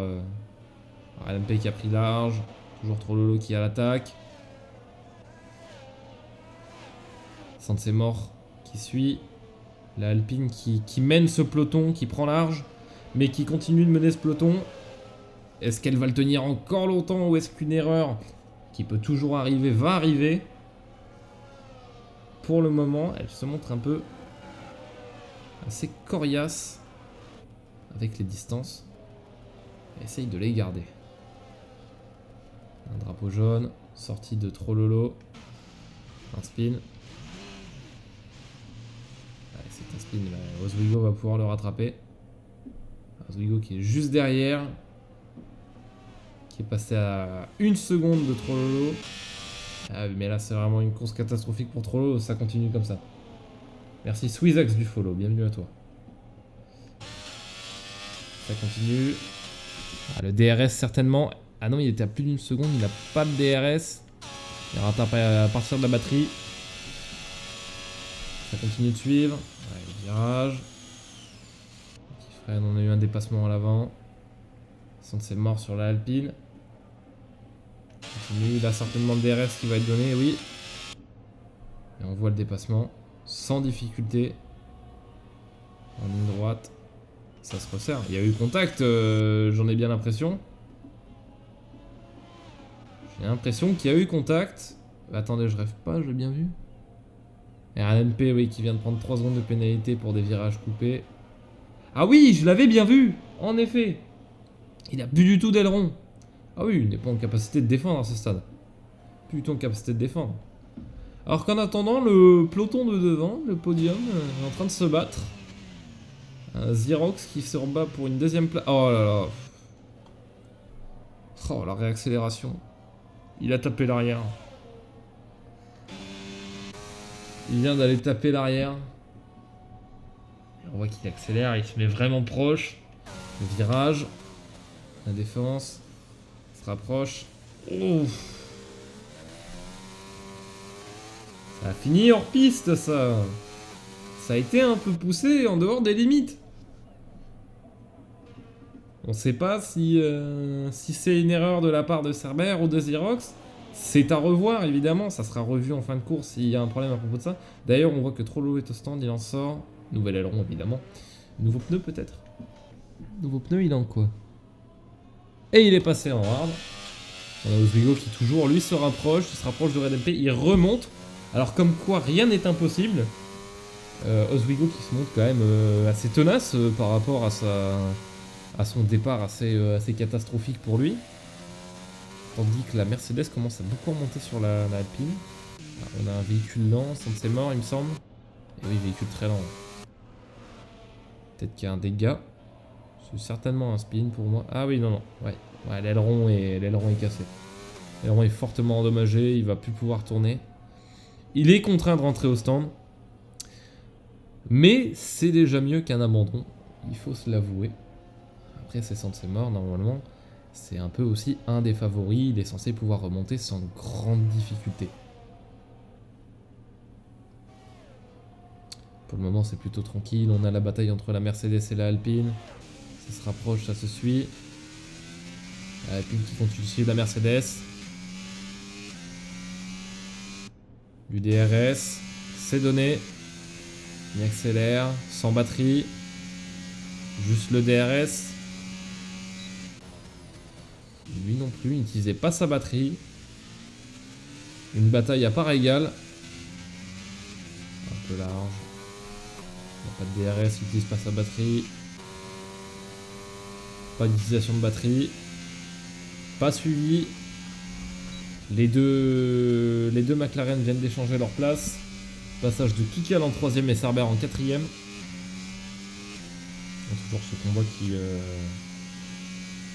Red MP qui a pris large. Toujours Trololo qui est à l'attaque. Sansemor qui suit. La Alpine qui mène ce peloton, qui prend large, mais qui continue de mener ce peloton. Est-ce qu'elle va le tenir encore longtemps ou est-ce qu'une erreur qui peut toujours arriver va arriver? Pour le moment, elle se montre un peu assez coriace avec les distances. Elle essaye de les garder. Un drapeau jaune, sortie de Trololo. Un spin. C'est un spin, Oswego va pouvoir le rattraper. Oswego qui est juste derrière. Qui est passé à 1 seconde de Trololo. Ah, mais là c'est vraiment une course catastrophique pour Trololo, ça continue comme ça. Merci Swizax du follow, bienvenue à toi. Ça continue. Ah, le DRS certainement. Ah non, il était à plus d'1 seconde, il n'a pas de DRS. Il rattrape à partir de la batterie. Ça continue de suivre. Ouais, le virage. Qui freine, on a eu un dépassement à l'avant. Sansemor sur la Alpine. Continue, il a certainement le DRS qui va être donné, oui. Et on voit le dépassement sans difficulté. En ligne droite. Ça se resserre. Il y a eu contact, j'en ai bien l'impression. J'ai l'impression qu'il y a eu contact. Attendez, je rêve pas, je l'ai bien vu. RNP, oui, qui vient de prendre 3 secondes de pénalité pour des virages coupés. Ah oui, je l'avais bien vu, en effet. Il a plus du tout d'aileron. Ah oui, il n'est pas en capacité de défendre à ce stade. Plus du tout en capacité de défendre. Alors qu'en attendant, le peloton de devant, le podium, est en train de se battre. Xerox qui se rebat pour une deuxième place. Oh là là. Oh, la réaccélération. Il a tapé l'arrière. Il vient d'aller taper l'arrière. On voit qu'il accélère, il se met vraiment proche. Le virage. La défense. Se rapproche. Ouf. Ça a fini hors piste, ça. Ça a été un peu poussé en dehors des limites. On sait pas si c'est une erreur de la part de Cerber ou de Xerox. C'est à revoir, évidemment. Ça sera revu en fin de course s'il y a un problème à propos de ça. D'ailleurs, on voit que Trollolo est au stand, il en sort. Nouvel aileron, évidemment. Nouveau pneu, peut-être. Nouveau pneu, il en quoi? Et il est passé en hard. On a Oswego qui, toujours, lui, se rapproche de Red MP. Il remonte. Alors, comme quoi, rien n'est impossible. Oswego qui se montre quand même assez tenace par rapport à son départ assez catastrophique pour lui. Tandis que la Mercedes commence à beaucoup remonter sur la Alpine. Alors, on a un véhicule lent, c'est mort il me semble. Et oui, véhicule très lent. Peut-être qu'il y a un dégât. C'est certainement un spin pour moi. Ah oui, non. Ouais, l'aileron est cassé. L'aileron est fortement endommagé, il va plus pouvoir tourner. Il est contraint de rentrer au stand. Mais c'est déjà mieux qu'un abandon. Il faut se l'avouer. Après, c'est mort normalement. C'est un peu aussi un des favoris. Il est censé pouvoir remonter sans grande difficulté. Pour le moment, c'est plutôt tranquille. On a la bataille entre la Mercedes et la Alpine. Ça se rapproche, ça se suit. La Alpine qui continue de suivre la Mercedes. Du DRS. C'est donné. Il accélère. Sans batterie. Juste le DRS. Lui non plus, il n'utilisait pas sa batterie. Une bataille à part égale. Un peu large. Il n'y a pas de DRS, il n'utilise pas sa batterie. Pas d'utilisation de batterie. Pas suivi. Les deux McLaren viennent d'échanger leur place. Passage de Kikal en 3ème et Cerber en 4ème. Toujours ce combat qui...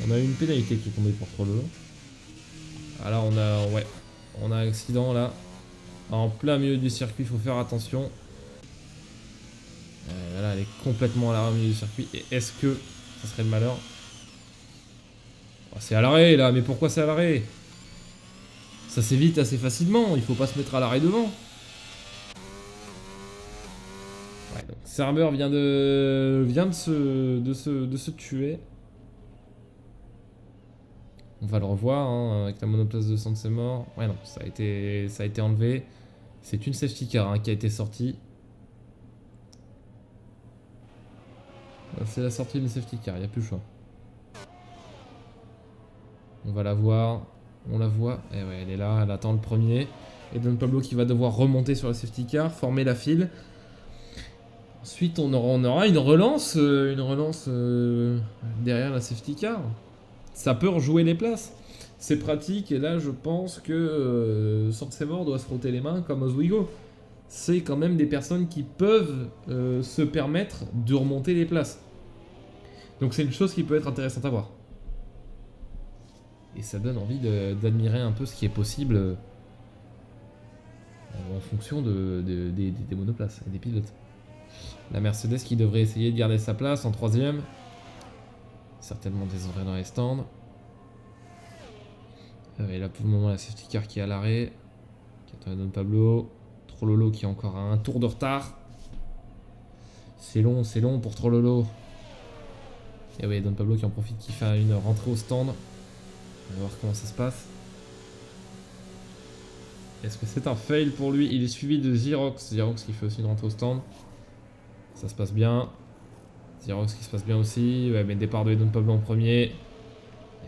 On a eu une pénalité qui est tombée pour Trollolo. Ah là on a un accident là. En plein milieu du circuit, il faut faire attention. Là elle est complètement à l'arrêt au milieu du circuit. Et est-ce que ça serait le malheur? Oh, c'est à l'arrêt là, mais pourquoi c'est à l'arrêt? Ça s'évite assez facilement, il faut pas se mettre à l'arrêt devant. Ouais, donc Cerber vient de se tuer. On va le revoir hein, avec la monoplace de Sansemort. Ouais non, ça a été enlevé. C'est une safety car hein, qui a été sortie. C'est la sortie d'une safety car, il n'y a plus le choix. On va la voir. On la voit. Et ouais, elle est là, elle attend le premier. Et Don Pablo qui va devoir remonter sur la safety car, former la file. Ensuite, on aura une relance derrière la safety car. Ça peut rejouer les places. C'est pratique et là je pense que Sansemort doit se frotter les mains comme Oswego. C'est quand même des personnes qui peuvent se permettre de remonter les places. Donc c'est une chose qui peut être intéressante à voir. Et ça donne envie d'admirer un peu ce qui est possible en fonction des monoplaces et des pilotes. La Mercedes qui devrait essayer de garder sa place en 3ème. Certainement désormais dans les stands. Et là pour le moment la safety car qui est à l'arrêt. Qui attend Don Pablo. Trollolo qui a encore un tour de retard. C'est long pour Trollolo. Et oui, Don Pablo qui en profite, qui fait une rentrée au stand. On va voir comment ça se passe. Est-ce que c'est un fail pour lui? Il est suivi de Xerox. Xerox qui fait aussi une rentrée au stand. Ça se passe bien. Xerox qui se passe bien aussi. Ouais, mais départ de Don Pablo en premier.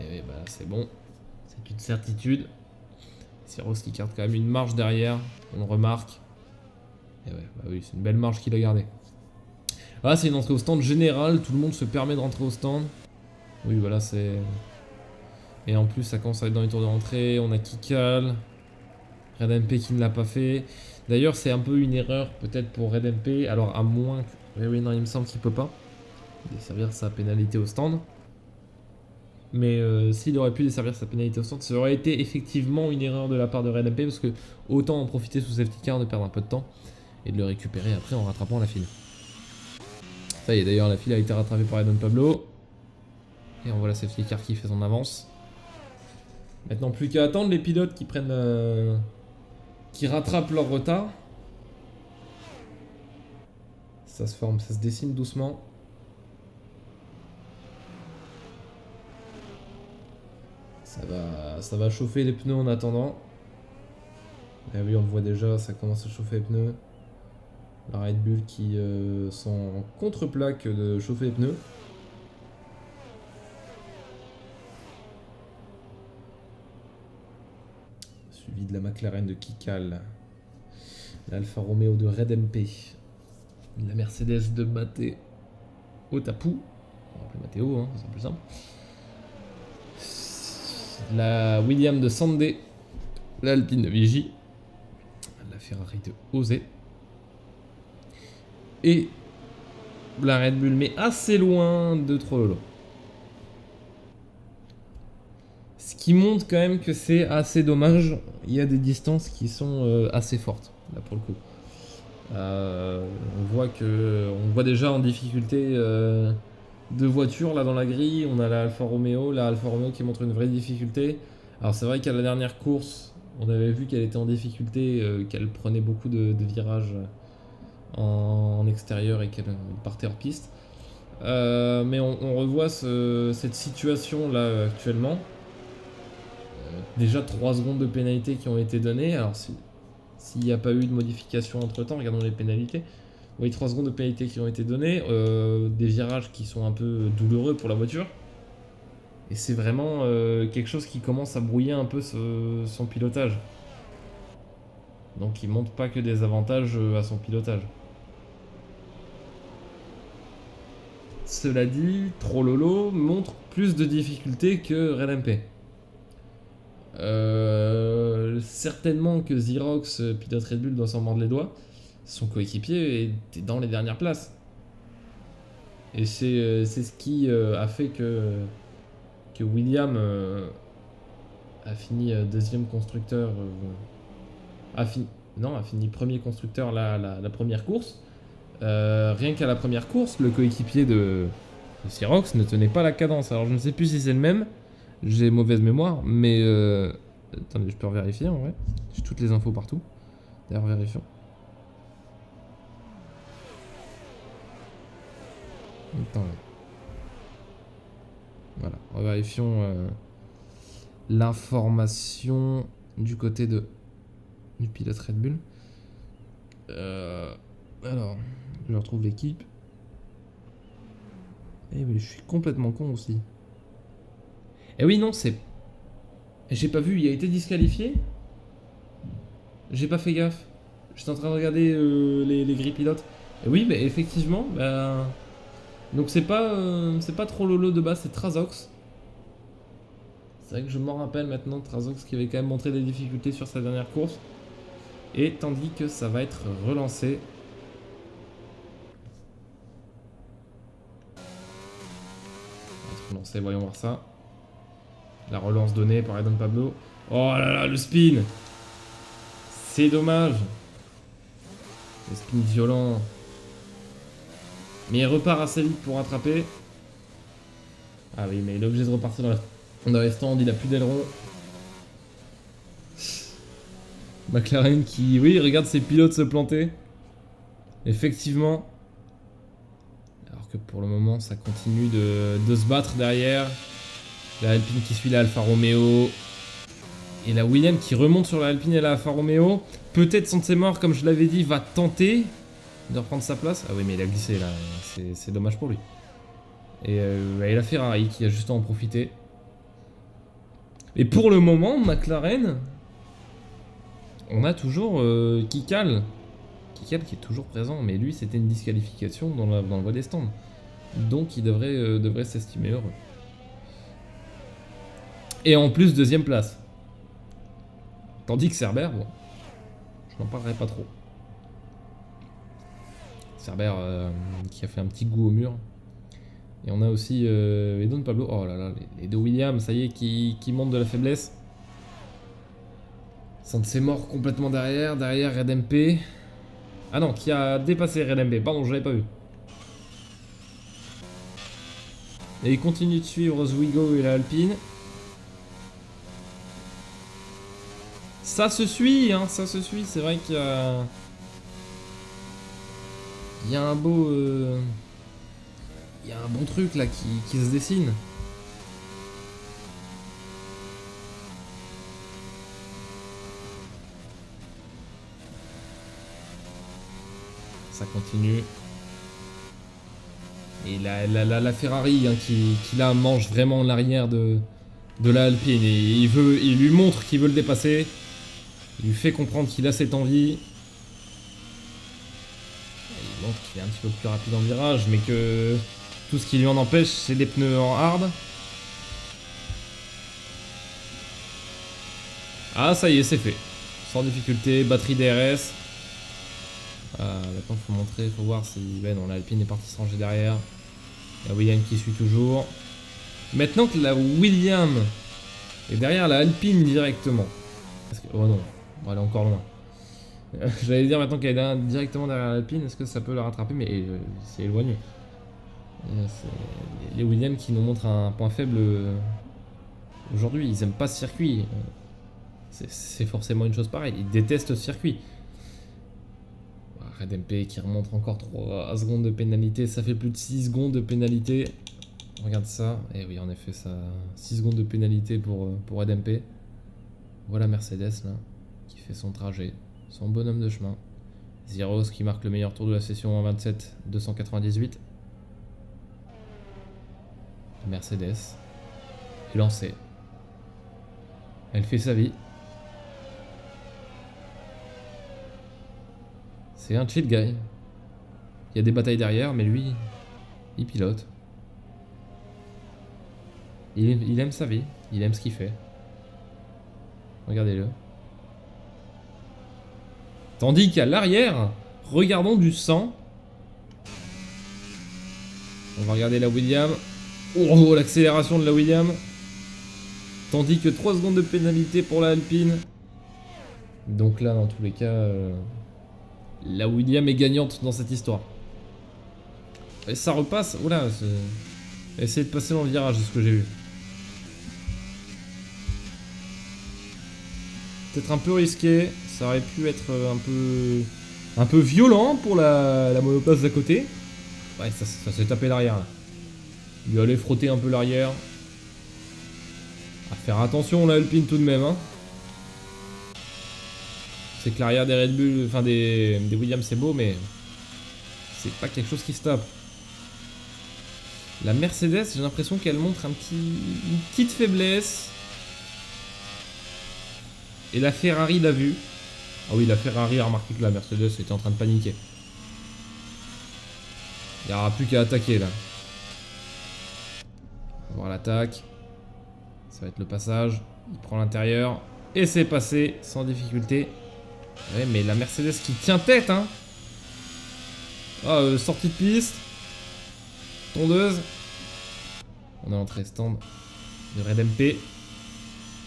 Et oui, bah c'est bon. C'est une certitude. Syrox qui garde quand même une marge derrière, on le remarque. Et ouais, bah oui, c'est une belle marge qu'il a gardée. Ah, c'est une entrée au stand générale, tout le monde se permet de rentrer au stand. Oui, voilà, c'est... Et en plus, ça commence à être dans les tours de rentrée, on a Kikal, RedMP qui ne l'a pas fait. D'ailleurs, c'est un peu une erreur peut-être pour RedMP, alors à moins que... Oui, non, il me semble qu'il peut pas desservir sa pénalité au stand. Mais s'il aurait pu desservir sa pénalité au stand, ça aurait été effectivement une erreur de la part de RedMP, parce que autant en profiter sous safety car, de perdre un peu de temps, et de le récupérer après en rattrapant la file. Ça y est, d'ailleurs, la file a été rattrapée par Eden Pablo. Et on voit la safety car qui fait son avance. Maintenant, plus qu'à attendre les pilotes qui prennent... qui rattrapent leur retard. Ça se forme, ça se dessine doucement. Ça va chauffer les pneus en attendant. Et oui, on le voit déjà, ça commence à chauffer les pneus. La Red Bull qui sont en contre-plaque de chauffer les pneus. Suivi de la McLaren de Kikal. L'Alfa Romeo de RedMP. La Mercedes de Matteo Tapou. On va appeler Matteo, hein, c'est plus simple. La Williams de Sandé. L'Alpine de Vigie. La Ferrari de Osé. Et la Red Bull, mais assez loin de Trololo. Ce qui montre quand même que c'est assez dommage. Il y a des distances qui sont assez fortes, là pour le coup. On voit déjà en difficulté de voitures là dans la grille. On a la Alfa Romeo qui montre une vraie difficulté. Alors c'est vrai qu'à la dernière course, on avait vu qu'elle était en difficulté, qu'elle prenait beaucoup de virages en extérieur et qu'elle partait hors piste. Mais on revoit cette situation là actuellement. Déjà 3 secondes de pénalité qui ont été données. Alors s'il n'y a pas eu de modification entre temps, regardons les pénalités. Oui, 3 secondes de pénalité qui ont été données. Des virages qui sont un peu douloureux pour la voiture. Et c'est vraiment quelque chose qui commence à brouiller un peu son pilotage. Donc il montre pas que des avantages à son pilotage. Cela dit, Trololo montre plus de difficultés que RedMP. Certainement que Syrox, pilote Red Bull, doit s'en mordre les doigts. Son coéquipier était dans les dernières places. Et c'est ce qui a fait que William a fini deuxième constructeur. A fini premier constructeur la première course. Rien qu'à la première course, le coéquipier de Syrox ne tenait pas la cadence. Alors je ne sais plus si c'est le même. J'ai mauvaise mémoire, mais... Attendez, je peux vérifier en vrai. J'ai toutes les infos partout. D'ailleurs, vérifions. Attendez. Voilà, vérifions l'information du côté du pilote Red Bull. Alors, je retrouve l'équipe. Eh oui, je suis complètement con aussi. Eh oui, non, c'est... J'ai pas vu, il a été disqualifié. J'ai pas fait gaffe. J'étais en train de regarder les grilles pilotes. Et oui, mais effectivement, bah... Donc c'est pas Trololo de base, c'est Trasox. C'est vrai que je m'en rappelle maintenant, Trasox qui avait quand même montré des difficultés sur sa dernière course. Et tandis que ça va être relancé. Ça va être relancé, voyons voir ça. La relance donnée par Eden Pablo. Oh là là, le spin! C'est dommage. Le spin violent. Mais il repart assez vite pour rattraper. Ah oui, mais il est obligé de repartir dans les stands, il a plus d'aileron. McLaren qui, oui, regarde ses pilotes se planter. Effectivement. Alors que pour le moment, ça continue de se battre derrière. La Alpine qui suit la Alfa Romeo. Et la Williams qui remonte sur la Alpine et la Alfa Romeo. Peut-être Sansemor, comme je l'avais dit, va tenter de reprendre sa place. Ah oui, mais il a glissé là. C'est dommage pour lui. Et la Ferrari qui a juste à en profiter. Et pour le moment, McLaren On a toujours Kikal. Kikal qui est toujours présent, mais lui c'était une disqualification dans le voie des stands. Donc il devrait s'estimer heureux. Et en plus, deuxième place. Tandis que Cerber, bon, je n'en parlerai pas trop. Cerber qui a fait un petit goût au mur. Et on a aussi Edon Pablo. Oh là là, les deux Williams, ça y est, qui montent de la faiblesse. Sensei mort complètement derrière Red MP. Ah non, qui a dépassé Red MP, pardon, je l'avais pas vu. Et il continue de suivre Zwigo et la Alpine. Ça se suit, hein, ça se suit. C'est vrai qu'il y a... Il y a un beau... Il y a un bon truc là qui se dessine. Ça continue. Et la Ferrari hein, qui là mange vraiment l'arrière de la Alpine. Et il lui montre qu'il veut le dépasser. Il lui fait comprendre qu'il a cette envie. Et il montre qu'il est un petit peu plus rapide en virage, mais que tout ce qui lui en empêche, c'est des pneus en hard. Ah, ça y est, c'est fait. Sans difficulté, batterie DRS. Maintenant, faut montrer, faut voir si... Ben non, l'Alpine est partie se ranger derrière. La Williams qui suit toujours. Maintenant que la Williams est derrière la Alpine directement. Parce que... Oh non, bon, elle est encore loin. J'allais dire maintenant qu'elle est directement derrière l'Alpine, est-ce que ça peut la rattraper? Mais c'est éloigné. Les Williams qui nous montrent un point faible aujourd'hui. Ils aiment pas ce circuit. C'est forcément une chose pareille. Ils détestent ce circuit. Red MP qui remonte encore 3 secondes de pénalité. Ça fait plus de 6 secondes de pénalité. Regarde ça. Et oui, en effet, ça 6 secondes de pénalité pour Red MP. Voilà Mercedes là, qui fait son trajet, son bonhomme de chemin. Zeros qui marque le meilleur tour de la session en 27, 298. Mercedes est lancée. Elle fait sa vie. C'est un chill guy. Il y a des batailles derrière, mais lui, il pilote. Il aime sa vie, il aime ce qu'il fait. Regardez-le. Tandis qu'à l'arrière, regardons du sang. On va regarder la Williams. Oh, l'accélération de la Williams. Tandis que 3 secondes de pénalité pour la Alpine. Donc là, dans tous les cas, la Williams est gagnante dans cette histoire. Et ça repasse. Oula, essayez de passer dans le virage, c'est ce que j'ai vu. Peut-être un peu risqué. Ça aurait pu être un peu violent pour la monoplace d'à côté. Ouais, ça s'est tapé l'arrière. Il allait frotter un peu l'arrière. À faire attention la Alpine tout de même. Hein. C'est que l'arrière des Red Bull, enfin des Williams c'est beau, mais c'est pas quelque chose qui se tape. La Mercedes, j'ai l'impression qu'elle montre une petite faiblesse. Et la Ferrari l'a vu. Ah oui, la Ferrari a remarqué que la Mercedes était en train de paniquer. Il n'y aura plus qu'à attaquer là. On va voir l'attaque. Ça va être le passage. Il prend l'intérieur. Et c'est passé sans difficulté. Ouais, mais la Mercedes qui tient tête, hein. Ah, sortie de piste. Tondeuse. On a l'entrée stand de Red MP.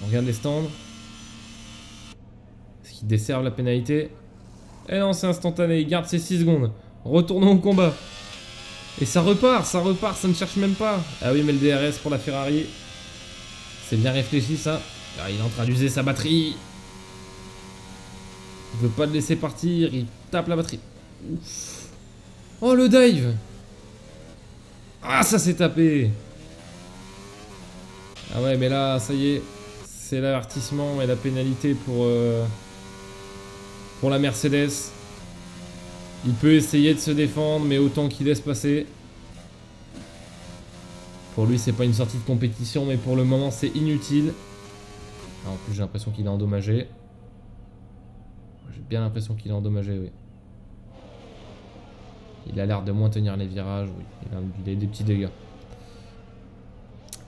On regarde les stands. Est-ce qu'ils desservent la pénalité? Eh non, c'est instantané. Il garde ses 6 secondes. Retournons au combat. Et ça repart, ça ne cherche même pas. Ah oui, mais le DRS pour la Ferrari. C'est bien réfléchi, ça. Ah, il est en train d'user sa batterie. Il veut pas le laisser partir, il tape la batterie. Ouf. Oh, le dive. Ah, ça s'est tapé. Ah ouais, mais là, ça y est. C'est l'avertissement et la pénalité pour la Mercedes. Il peut essayer de se défendre, mais autant qu'il laisse passer. Pour lui, c'est pas une sortie de compétition, mais pour le moment, c'est inutile. Ah, en plus, j'ai l'impression qu'il est endommagé. bien l'impression qu'il est endommagé, oui. Il a l'air de moins tenir les virages, oui. Il a des petits dégâts.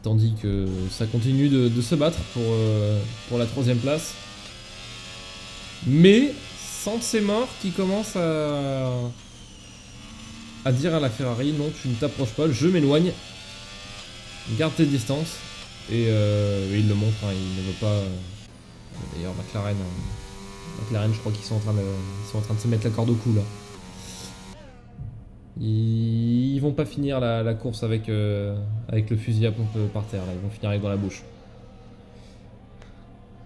Tandis que ça continue de se battre pour la 3ème place. Mais c'est mort qui commence à dire à la Ferrari, non, tu ne t'approches pas, je m'éloigne. Garde tes distances. Et il le montre, hein, il ne veut pas... D'ailleurs, McLaren, je crois qu'ils sont en train de se mettre la corde au cou, là. Ils vont pas finir la course avec le fusil à pompe par terre, là. Ils vont finir avec dans la bouche.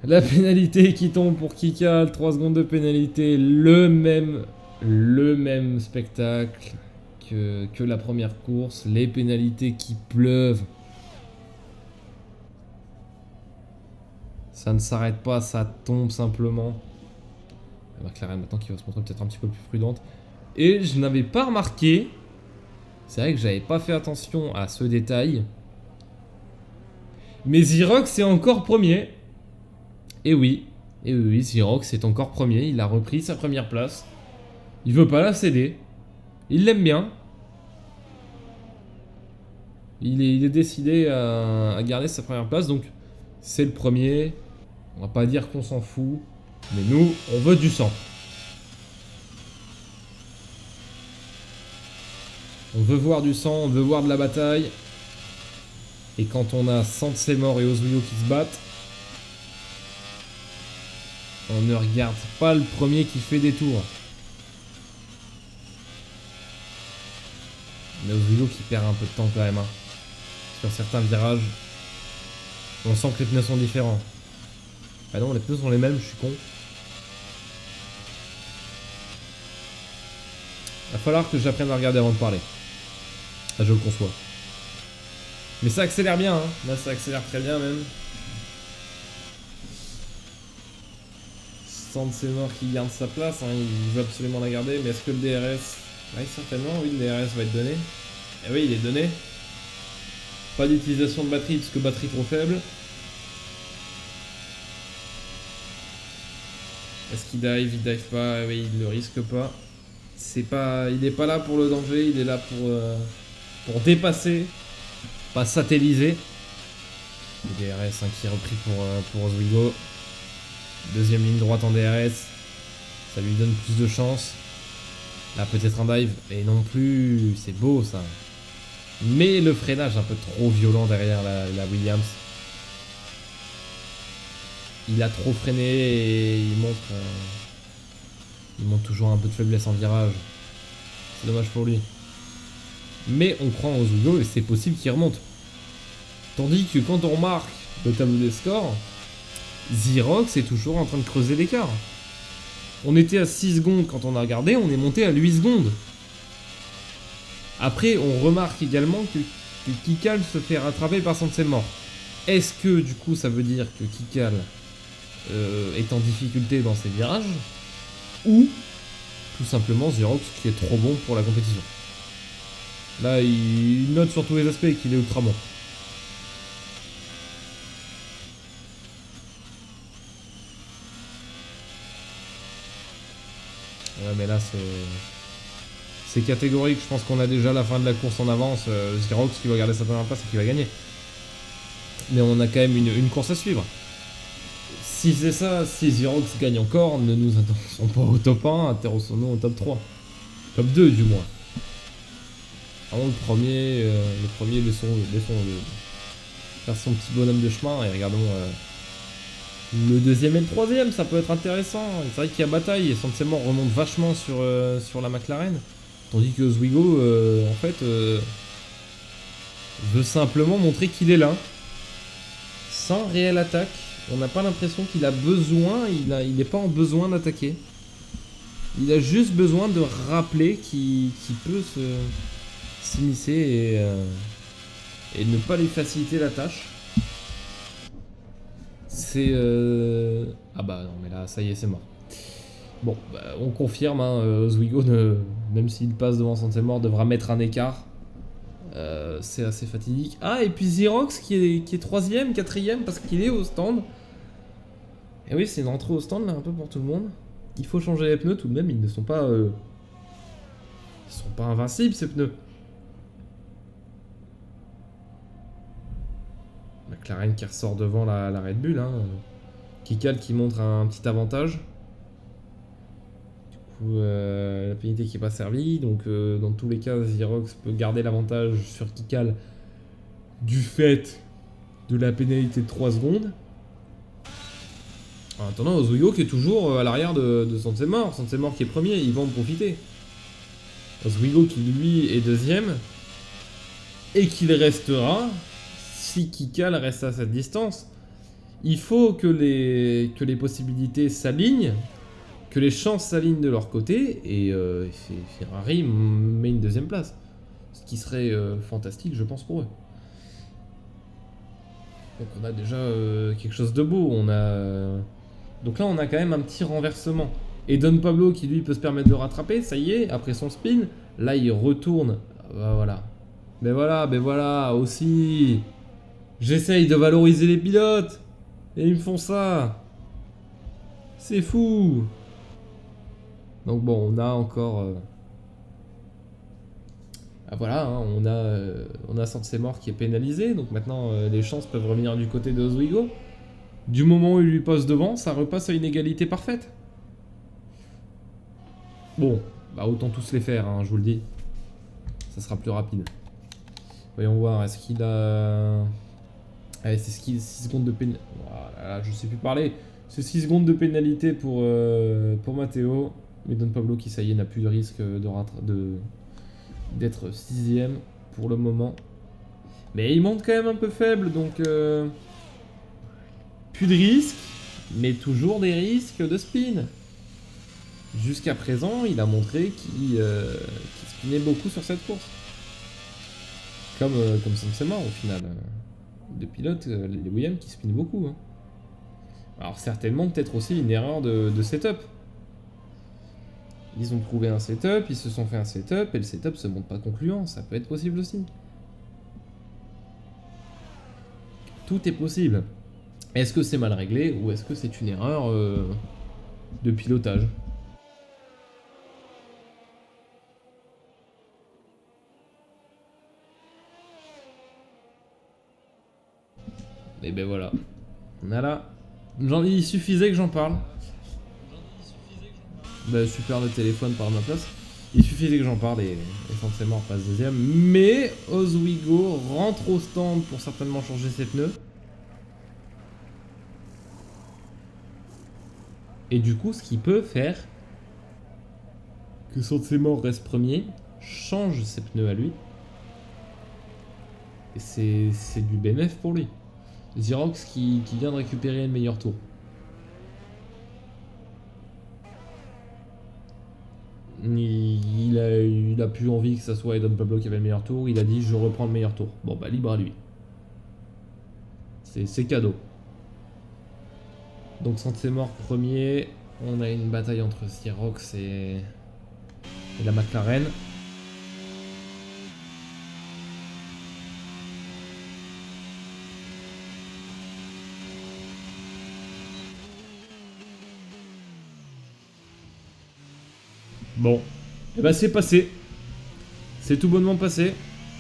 La pénalité qui tombe pour Kikal, 3 secondes de pénalité, le même spectacle que la première course, les pénalités qui pleuvent. Ça ne s'arrête pas, ça tombe simplement. La McLaren maintenant qui va se montrer peut-être un petit peu plus prudente. Et je n'avais pas remarqué, c'est vrai que j'avais pas fait attention à ce détail, mais Zirox est encore premier. Et oui, Zirox est encore premier, il a repris sa première place. Il veut pas la céder, il l'aime bien. Il est décidé à garder sa première place, donc c'est le premier. On va pas dire qu'on s'en fout, mais nous, on veut du sang. On veut voir du sang, on veut voir de la bataille. Et quand on a Saint-Sémor et Oswego qui se battent, on ne regarde pas le premier qui fait des tours. Mais Oswego qui perd un peu de temps quand même. Hein. Sur certains virages, on sent que les pneus sont différents. Ah non, les pneus sont les mêmes, je suis con. Va falloir que j'apprenne à regarder avant de parler. Ah, je le conçois. Mais ça accélère bien, hein. Là, ça accélère très bien même. Saint-Sémor qui garde sa place, hein. Il veut absolument la garder. Mais est-ce que le DRS... Oui, certainement, oui, le DRS va être donné. Et oui, il est donné. Pas d'utilisation de batterie, parce que batterie trop faible. Est-ce qu'il dive? Il dive pas, oui, il ne le risque pas. Il n'est pas là pour le danger, il est là pour dépasser, pas satelliser. Le DRS hein, qui est repris pour Oswego. Deuxième ligne droite en DRS, ça lui donne plus de chance. Là peut-être un dive, et non plus, c'est beau ça. Mais le freinage un peu trop violent derrière la Williams. Il a trop freiné et il montre toujours un peu de faiblesse en virage. C'est dommage pour lui. Mais on croit en Oswego et c'est possible qu'il remonte. Tandis que quand on remarque le tableau des scores, Zirox est toujours en train de creuser l'écart. On était à 6 secondes quand on a regardé, on est monté à 8 secondes. Après, on remarque également que Kikal se fait rattraper par Saint-Sémor. Est-ce que du coup ça veut dire que Kikal est en difficulté dans ses virages, ou tout simplement Zirox qui est trop bon pour la compétition. Là il note sur tous les aspects qu'il est ultra bon. Ouais mais là c'est catégorique, je pense qu'on a déjà la fin de la course en avance. Zirox qui va garder sa première place et qui va gagner. Mais on a quand même une course à suivre. Si c'est ça, si Zirox gagne encore, ne nous attendons pas au top 1, intéressons-nous au top 3. Top 2 du moins. Avant le premier laissons faire son petit bonhomme de chemin et regardons le deuxième et le troisième, ça peut être intéressant. C'est vrai qu'il y a bataille et Saint-Sémor remonte vachement sur la McLaren. Tandis que Oswego, en fait, veut simplement montrer qu'il est là. Sans réelle attaque. On n'a pas l'impression qu'il a besoin, il n'est pas en besoin d'attaquer. Il a juste besoin de rappeler qu'il peut s'immiscer et ne pas lui faciliter la tâche. C'est... Ah bah non mais là ça y est c'est mort. Bon bah, on confirme, hein, Oswego même s'il passe devant Saint-Sémor devra mettre un écart. C'est assez fatidique. Ah et puis Zirox qui est 3ème, 4ème parce qu'il est au stand. Et oui c'est une entrée au stand là un peu pour tout le monde. Il faut changer les pneus tout de même, ils ne sont pas... ils sont pas invincibles ces pneus. McLaren qui ressort devant la Red Bull, hein. Kikal qui montre un petit avantage. Du coup, la pénalité qui n'est pas servie. Donc, dans tous les cas, Zirox peut garder l'avantage sur Kikal du fait de la pénalité de 3 secondes. En attendant, Oswego qui est toujours à l'arrière de Sansemor. Sansemor qui est premier, il va en profiter. Oswego qui lui est deuxième. Et qu'il restera si Kikal reste à cette distance. Il faut que les possibilités s'alignent, que les chances s'alignent de leur côté, et Ferrari met une deuxième place. Ce qui serait fantastique, je pense, pour eux. Donc on a déjà quelque chose de beau. Donc là, on a quand même un petit renversement. Et Don Pablo qui, lui, peut se permettre de rattraper, ça y est, après son spin. Là, il retourne. Bah, voilà. Ben voilà, aussi. J'essaye de valoriser les pilotes. Et ils me font ça. C'est fou. Donc bon, on a encore... Ah voilà, hein, on a Sansemor qui est pénalisé. Donc maintenant, les chances peuvent revenir du côté de Oswego. Du moment où il lui passe devant, ça repasse à une égalité parfaite. Bon, bah autant tous les faire, hein, je vous le dis. Ça sera plus rapide. Voyons voir, est-ce qu'il a... Allez, c'est 6 secondes de pénalité. Voilà, je sais plus parler. C'est 6 secondes de pénalité pour Matteo. Mais Don Pablo qui, ça y est, n'a plus de risque d'être 6ème pour le moment. Mais il monte quand même un peu faible, donc... plus de risques, mais toujours des risques de spin. Jusqu'à présent, il a montré qu'il spinait beaucoup sur cette course. Comme Sansemor au final. Des pilotes, les Williams qui spinent beaucoup. Hein. Alors certainement peut-être aussi une erreur de setup. Ils ont trouvé un setup, ils se sont fait un setup, et le setup se montre pas concluant. Ça peut être possible aussi. Tout est possible. Est-ce que c'est mal réglé ou est-ce que c'est une erreur de pilotage ? Et ben voilà. Voilà. Il suffisait que j'en parle. Bah super le téléphone par ma place. Il suffisait que j'en parle et Sansemor passe deuxième. Mais Oswego rentre au stand pour certainement changer ses pneus. Et du coup, ce qui peut faire que Sansemor reste premier, change ses pneus à lui. Et c'est du bénéf pour lui. Zirox qui vient de récupérer le meilleur tour. Il a plus envie que ça soit Don Pablo qui avait le meilleur tour. Il a dit je reprends le meilleur tour. Bon bah libre à lui. C'est cadeau. Donc Sansemor premier. On a une bataille entre Zirox et la McLaren. Bon, et bah c'est passé. C'est tout bonnement passé.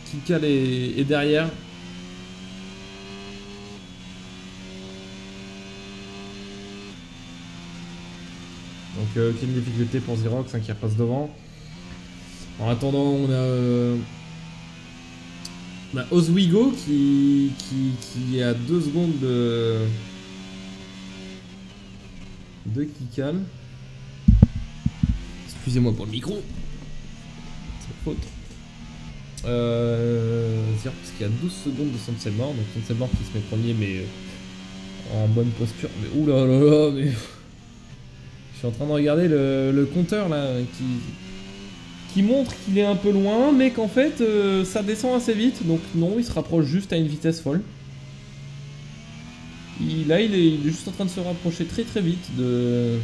Kikal est derrière. Donc aucune difficulté pour Zirox hein, qui repasse devant. En attendant, on a Oswego qui est à 2 secondes de Kikal. Excusez-moi pour le micro. C'est faute. Zirox qui a 12 secondes de Sansemor. Donc Sansemor qui se met premier mais en bonne posture. Mais oulala, mais... Je suis en train de regarder le compteur là qui montre qu'il est un peu loin, mais qu'en fait ça descend assez vite. Donc non, il se rapproche juste à une vitesse folle. Là, il est juste en train de se rapprocher très très vite de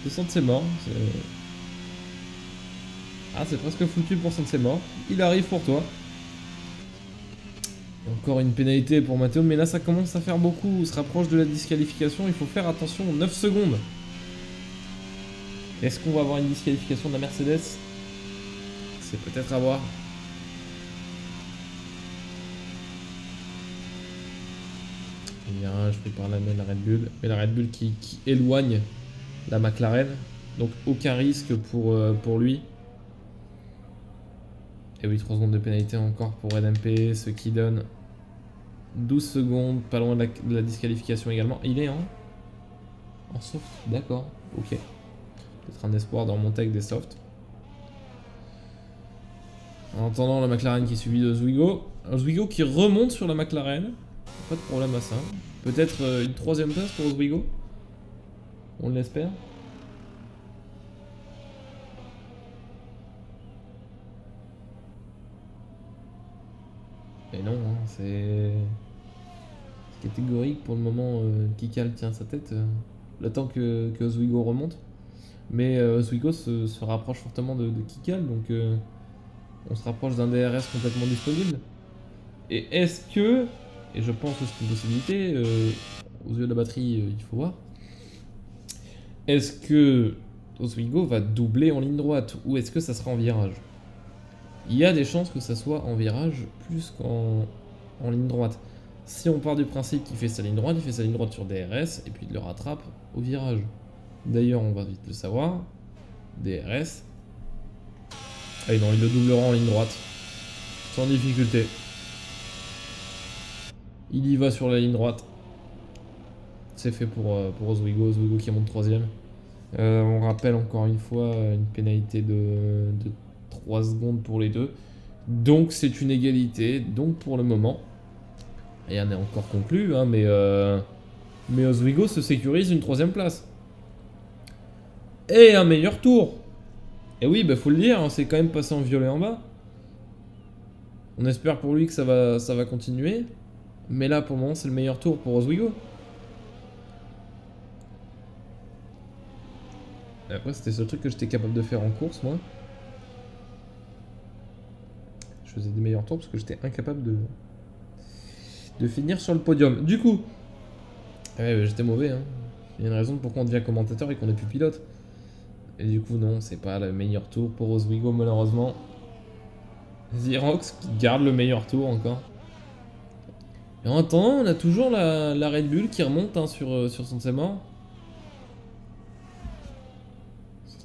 Sansemor. Ah, c'est presque foutu pour Sansemor. Il arrive pour toi. Encore une pénalité pour Matteo, mais là ça commence à faire beaucoup. On se rapproche de la disqualification, il faut faire attention. 9 secondes. Est-ce qu'on va avoir une disqualification de la Mercedes? C'est peut-être à voir. Virage pris par la Red Bull. Mais la Red Bull qui éloigne la McLaren. Donc aucun risque pour lui. Et oui, 3 secondes de pénalité encore pour RedMP, ce qui donne 12 secondes, pas loin de la disqualification également. Il est en soft, d'accord, ok. Peut-être un espoir de remonter avec des softs. En attendant, la McLaren qui est suivie de Zwigo. Un Zwigo qui remonte sur la McLaren. Pas de problème à ça. Peut-être une 3ème place pour Zwigo. On l'espère. Mais non, hein, c'est catégorique pour le moment. Kikal tient sa tête. Le temps que Zwigo remonte. Mais Zwigo se rapproche fortement de Kikal. Donc on se rapproche d'un DRS complètement disponible. Et est-ce que, et je pense que c'est une possibilité, aux yeux de la batterie, il faut voir, est-ce que Zwigo va doubler en ligne droite ou est-ce que ça sera en virage? Il y a des chances que ça soit en virage plus qu'en ligne droite. Si on part du principe qu'il fait sa ligne droite, il fait sa ligne droite sur DRS et puis il le rattrape au virage. D'ailleurs, on va vite le savoir, DRS. Ah non, il le doublera en ligne droite, sans difficulté. Il y va sur la ligne droite. C'est fait pour Zwigo qui monte 3ème. On rappelle encore une fois une pénalité de 3 secondes pour les deux. Donc c'est une égalité. Donc pour le moment, rien n'est encore conclu, hein, mais Zwigo se sécurise une 3ème place. Et un meilleur tour. Et oui, bah faut le dire, hein, c'est quand même passé en violet en bas. On espère pour lui que ça va continuer. Mais là pour le moment c'est le meilleur tour pour Zwigo. Après c'était ce truc que j'étais capable de faire en course moi. Je faisais des meilleurs tours parce que j'étais incapable de finir sur le podium. Du coup, ouais, j'étais mauvais. Hein. Il y a une raison de pourquoi on devient commentateur et qu'on n'est plus pilote. Et du coup non, c'est pas le meilleur tour pour Zwigo malheureusement. Zirox qui garde le meilleur tour encore. Et en attendant, on a toujours la Red Bull qui remonte hein, sur son Seymour.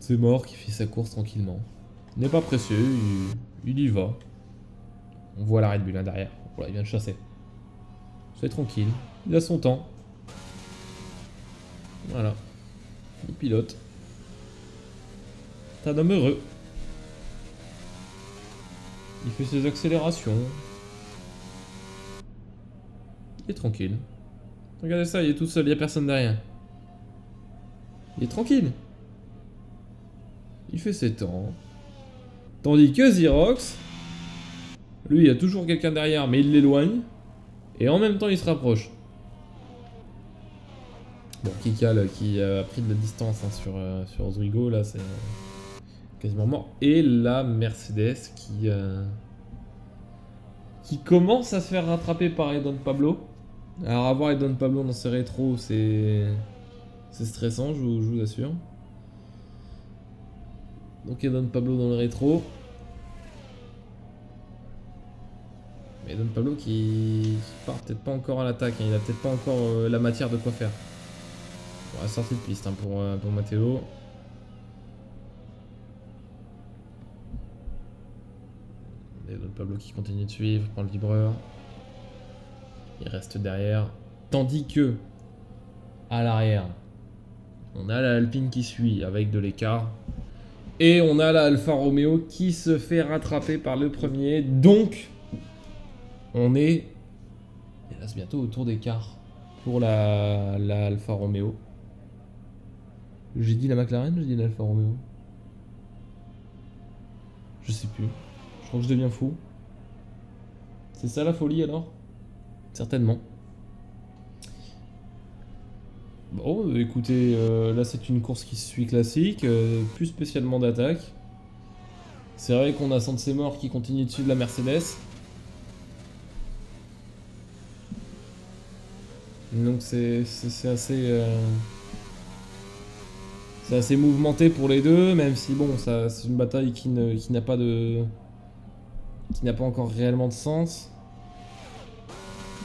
Seymour qui fait sa course tranquillement. Il n'est pas pressé, il y va. On voit la Red Bull là derrière. Voilà, il vient de chasser. C'est tranquille. Il a son temps. Voilà. Il pilote. C'est un homme heureux. Il fait ses accélérations. Il est tranquille. Regardez ça, il est tout seul, il n'y a personne derrière. Il est tranquille. Il fait ses temps. Tandis que Zirox, lui, il y a toujours quelqu'un derrière, mais il l'éloigne. Et en même temps, il se rapproche. Bon, Kikal qui a pris de la distance hein, sur Zwigo, là, c'est quasiment mort. Et la Mercedes qui commence à se faire rattraper par Edon Pablo. Alors, avoir Edon Pablo dans ses rétros, c'est stressant, je vous assure. Donc, Edon Pablo dans le rétro. Mais Edon Pablo qui part peut-être pas encore à l'attaque, hein. Il a peut-être pas encore la matière de quoi faire. Bon, la sortie de piste hein, pour Matteo. Edon Pablo qui continue de suivre, prend le vibreur. Il reste derrière. Tandis que, à l'arrière, on a la Alpine qui suit avec de l'écart. Et on a la Alfa Romeo qui se fait rattraper par le premier. Donc, on est, hélas, bientôt au tour d'écart pour la Alfa Romeo. J'ai dit la McLaren ou j'ai dit l'Alfa Romeo? Je sais plus. Je crois que je deviens fou. C'est ça la folie alors? Certainement. Bon, écoutez, là c'est une course qui suit classique, plus spécialement d'attaque. C'est vrai qu'on a Seymour qui continue dessus de la Mercedes. Donc c'est assez... C'est assez mouvementé pour les deux, même si bon, ça c'est une bataille qui n'a pas de... qui n'a pas encore réellement de sens.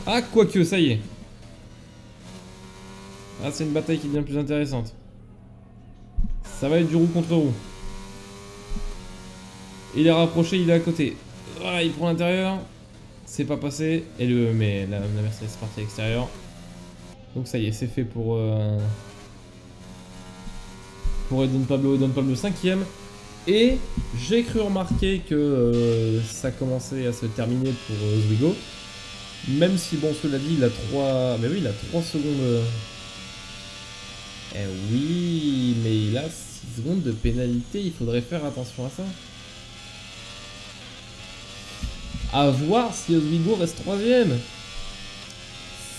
Ah, quoique, ça y est. Ah, c'est une bataille qui devient plus intéressante. Ça va être du roue contre roue. Il est rapproché, il est à côté. Voilà, il prend l'intérieur. C'est pas passé. Et mais la Mercedes est partie à l'extérieur. Donc ça y est, c'est fait pour Don Pablo 5ème. Et j'ai cru remarquer que ça commençait à se terminer pour Oswego. Même si, bon, cela dit, il a 3... Mais oui, il a 3 secondes... Eh oui, mais il a 6 secondes de pénalité, il faudrait faire attention à ça. À voir si Oswego reste 3ème.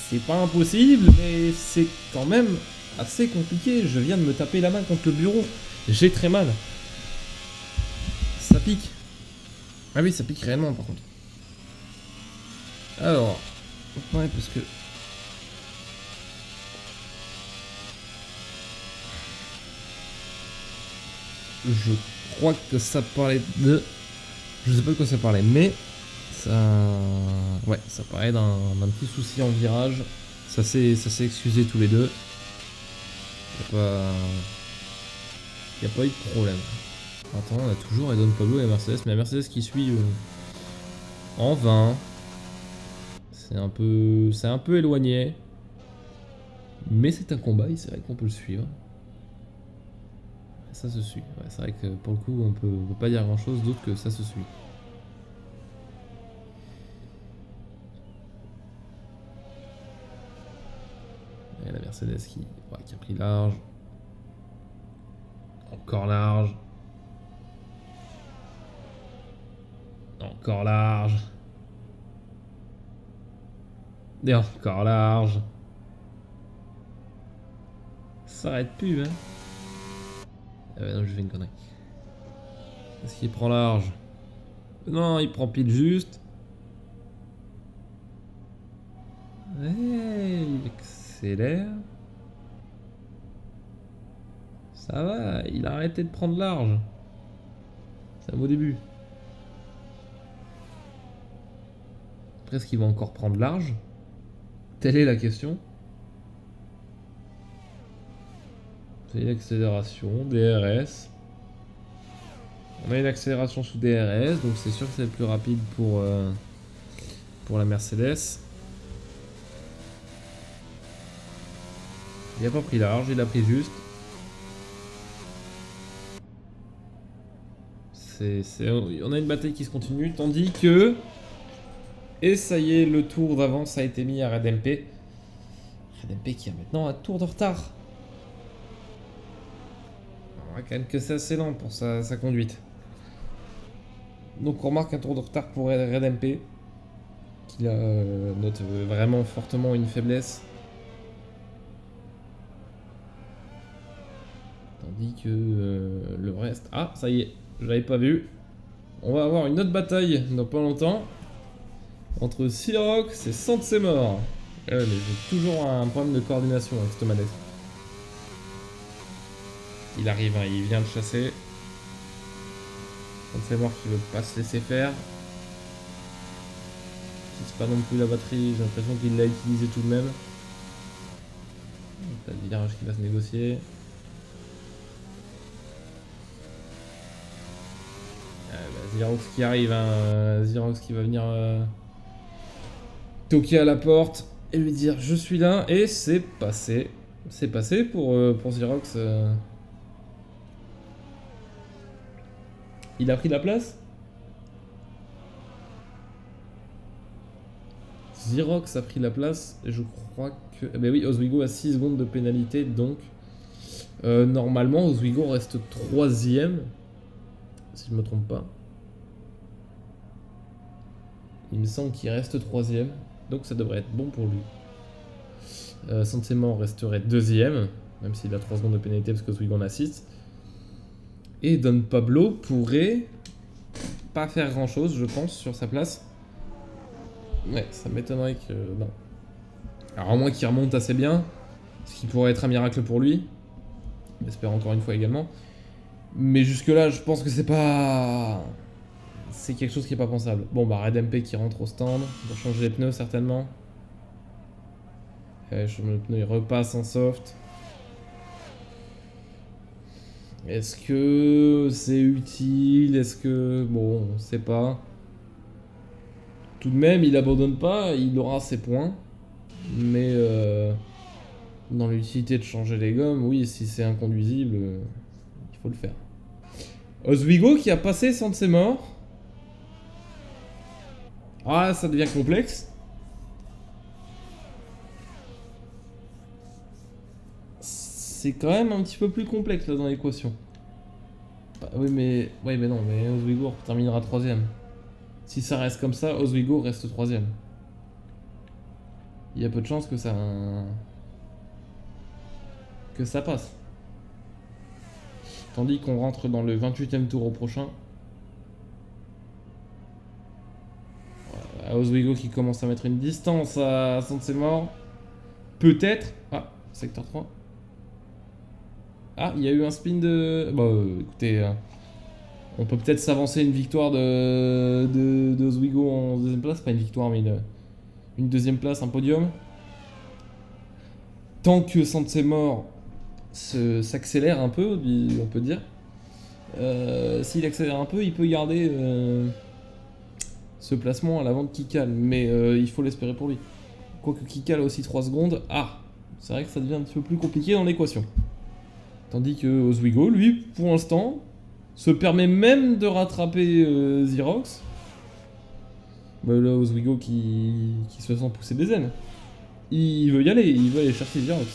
C'est pas impossible, mais c'est quand même assez compliqué. Je viens de me taper la main contre le bureau. J'ai très mal. Ça pique. Ah oui, ça pique réellement par contre. Alors, ouais, parce que... Je crois que ça parlait de... Je sais pas de quoi ça parlait, mais... Ça... Ouais, ça parlait d'un petit souci en virage. Ça s'est excusé tous les deux. Y a pas eu de problème. Attends, on a toujours Don Pablo et la Mercedes, mais la Mercedes qui suit en 20. C'est un peu éloigné. Mais c'est un combat et c'est vrai qu'on peut le suivre. Ça se suit. Ouais, c'est vrai que pour le coup, on peut pas dire grand chose d'autre que ça se suit. Et la Mercedes qui a pris large. Encore large. Encore large. Et encore large. Ça arrête plus, hein. Ah ouais, non, je fais une connerie. Est-ce qu'il prend large? Non, il prend pile juste. Ouais, il accélère. Ça va, il a arrêté de prendre large. C'est un beau début. Après, est-ce qu'il va encore prendre large? Telle est la question. C'est l'accélération, DRS. On a une accélération sous DRS, donc c'est sûr que c'est le plus rapide pour la Mercedes. Il a pas pris large, il a pris juste. On a une bataille qui se continue, tandis que... Et ça y est, le tour d'avance a été mis à Red MP. Red MP qui a maintenant un tour de retard. On voit quand même que c'est assez lent pour sa conduite. Donc on remarque un tour de retard pour Red MP. Qui note vraiment fortement une faiblesse. Tandis que le reste... Ah, ça y est, je l'avais pas vu. On va avoir une autre bataille dans pas longtemps. Entre Sirox et Santsemor. Mais j'ai toujours un problème de coordination avec cette manette. Il arrive, hein, il vient de chasser. Santsemor qui veut pas se laisser faire. C'est pas non plus la batterie, j'ai l'impression qu'il l'a utilisé tout de même. T'as le virage qui va se négocier. Xerox qui arrive, hein. Xerox qui va venir toquer à la porte et lui dire je suis là, et c'est passé. C'est passé pour Xerox. Il a pris la place. Xerox a pris la place, et je crois que... Eh ben oui, Oswego a 6 secondes de pénalité, donc normalement Oswego reste 3ème, si je me trompe pas. Il me semble qu'il reste 3ème, donc ça devrait être bon pour lui. Santsemor resterait 2ème, même s'il a 3 secondes de pénalité parce que Oswego en a 6. Et Don Pablo pourrait pas faire grand chose, je pense, sur sa place. Ouais, ça m'étonnerait que... Non. Alors à moins qu'il remonte assez bien, ce qui pourrait être un miracle pour lui. On espère encore une fois également. Mais jusque là, je pense que c'est pas... C'est quelque chose qui est pas pensable. Bon bah Red MP qui rentre au stand. On va changer les pneus certainement. Le pneu il repasse en soft. Est-ce que c'est utile? Est-ce que... Bon, on sait pas. Tout de même, il abandonne pas, il aura ses points. Mais dans l'utilité de changer les gommes, oui, si c'est inconduisible, il faut le faire. Oswego qui a passé sans de ses morts. Ah, ça devient complexe. C'est quand même un petit peu plus complexe là dans l'équation. Bah, oui mais non, mais Oswego terminera 3ème. Si ça reste comme ça, Oswego reste 3ème. Il y a peu de chances que ça passe. Tandis qu'on rentre dans le 28ème tour au prochain. Voilà, Oswego qui commence à mettre une distance à Saint-Sémor. Peut-être. Ah, secteur 3. Ah, il y a eu un spin de... Bon, écoutez, on peut peut-être s'avancer une victoire de Oswego en deuxième place. Pas une victoire, mais une deuxième place, un podium. Tant que Saint-Sémor s'accélère un peu, on peut dire. S'il accélère un peu, il peut garder ce placement à l'avant de Kikal. Mais il faut l'espérer pour lui. Quoique Kikal a aussi 3 secondes. Ah, c'est vrai que ça devient un petit peu plus compliqué dans l'équation. Tandis que Oswego, lui, pour l'instant, se permet même de rattraper Xerox. Bah là, Oswego qui se sent pousser des ailes. Il veut y aller, il veut aller chercher Xerox.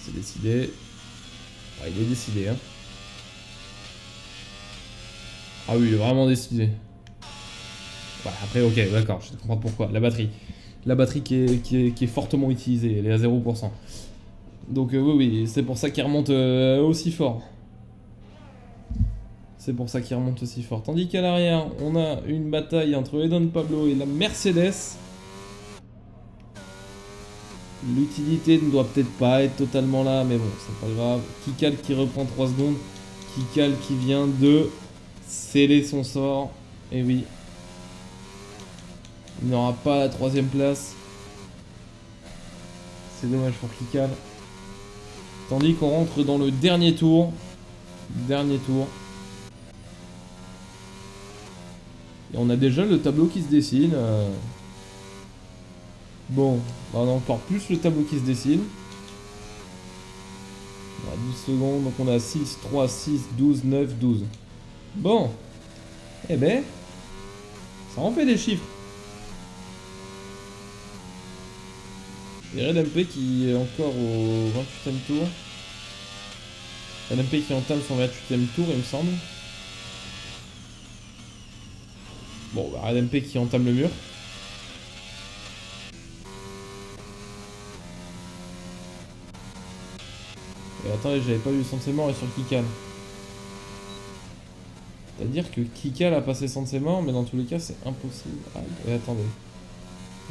C'est décidé. Ah, il est décidé, hein. Ah oui, il est vraiment décidé. Ouais, après, ok, d'accord, je comprends pourquoi. La batterie. La batterie qui est fortement utilisée, elle est à 0%. Donc oui, c'est pour ça qu'il remonte aussi fort. C'est pour ça qu'il remonte aussi fort. Tandis qu'à l'arrière, on a une bataille entre Edan Pablo et la Mercedes. L'utilité ne doit peut-être pas être totalement là, mais bon, c'est pas grave. Kikal qui reprend 3 secondes. Kikal qui vient de sceller son sort. Et oui. Il n'aura pas la 3ème place. C'est dommage pour Kikal. Tandis qu'on rentre dans le dernier tour. Et on a déjà le tableau qui se dessine. Bon, on a encore plus le tableau qui se dessine. On a 12 secondes, donc on a 6, 3, 6, 12, 9, 12. Bon. Eh ben, ça en fait des chiffres. Et Red MP qui est encore au 28ème tour. Red MP qui entame son 28ème tour, il me semble. Bon, bah, Red MP qui entame le mur. Et attendez, j'avais pas vu Saint-Sémor et sur Kikal. C'est-à-dire que Kikal a passé Saint-Sémor, mais dans tous les cas, c'est impossible. Ah, attendez.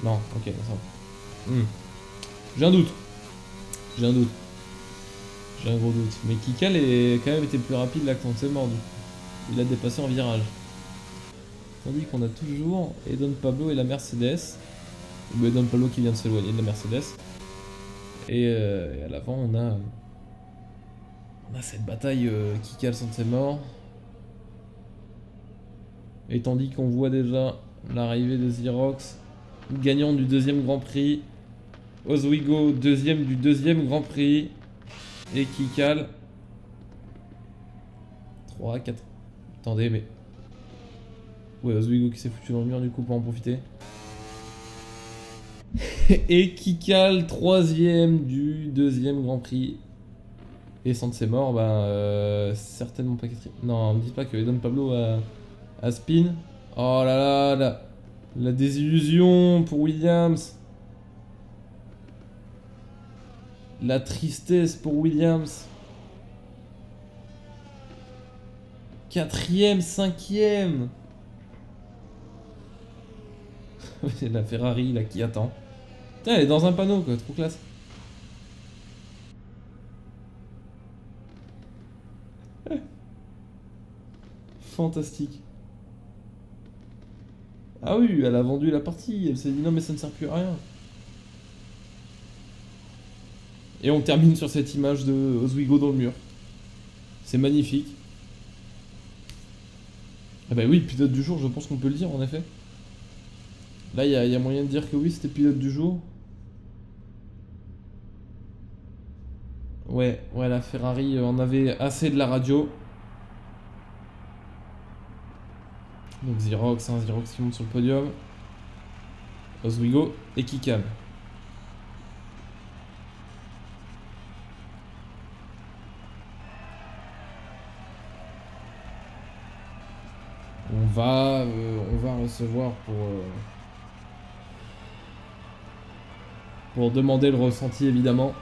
Non, ok, ça va. J'ai un doute. J'ai un gros doute. Mais Kikal est quand même été plus rapide là que Saint-Sémor, du coup. Il a dépassé en virage. Tandis qu'on a toujours Edan Pablo et la Mercedes. Ou Edan Pablo qui vient de s'éloigner de la Mercedes. Et à l'avant, on a cette bataille Kikal Saint-Sémor. Et tandis qu'on voit déjà l'arrivée de Xerox, gagnant du 2ème Grand Prix. Oswego, 2ème du 2ème Grand Prix. Et Kikal. 3, 4. Attendez, mais... Ouais, Oswego qui s'est foutu dans le mur du coup pour en profiter. Et Kikal, 3ème du 2ème Grand Prix. Et Saint-Sémor, certainement pas 4ème. Non, me dites pas que Edan Pablo a spin. Oh là là, la désillusion pour Williams. La tristesse pour Williams. 4ème, 5ème. La Ferrari là qui attend. Putain, elle est dans un panneau quoi, trop classe. Fantastique. Ah oui, elle a vendu la partie. Elle s'est dit non mais ça ne sert plus à rien. Et on termine sur cette image de Oswego dans le mur. C'est magnifique. Ah bah oui, pilote du jour, je pense qu'on peut le dire en effet. Là, il y a moyen de dire que oui, c'était pilote du jour. Ouais, la Ferrari en avait assez de la radio. Donc Xerox qui monte sur le podium. Oswego et qui calme. On va recevoir pour demander le ressenti évidemment.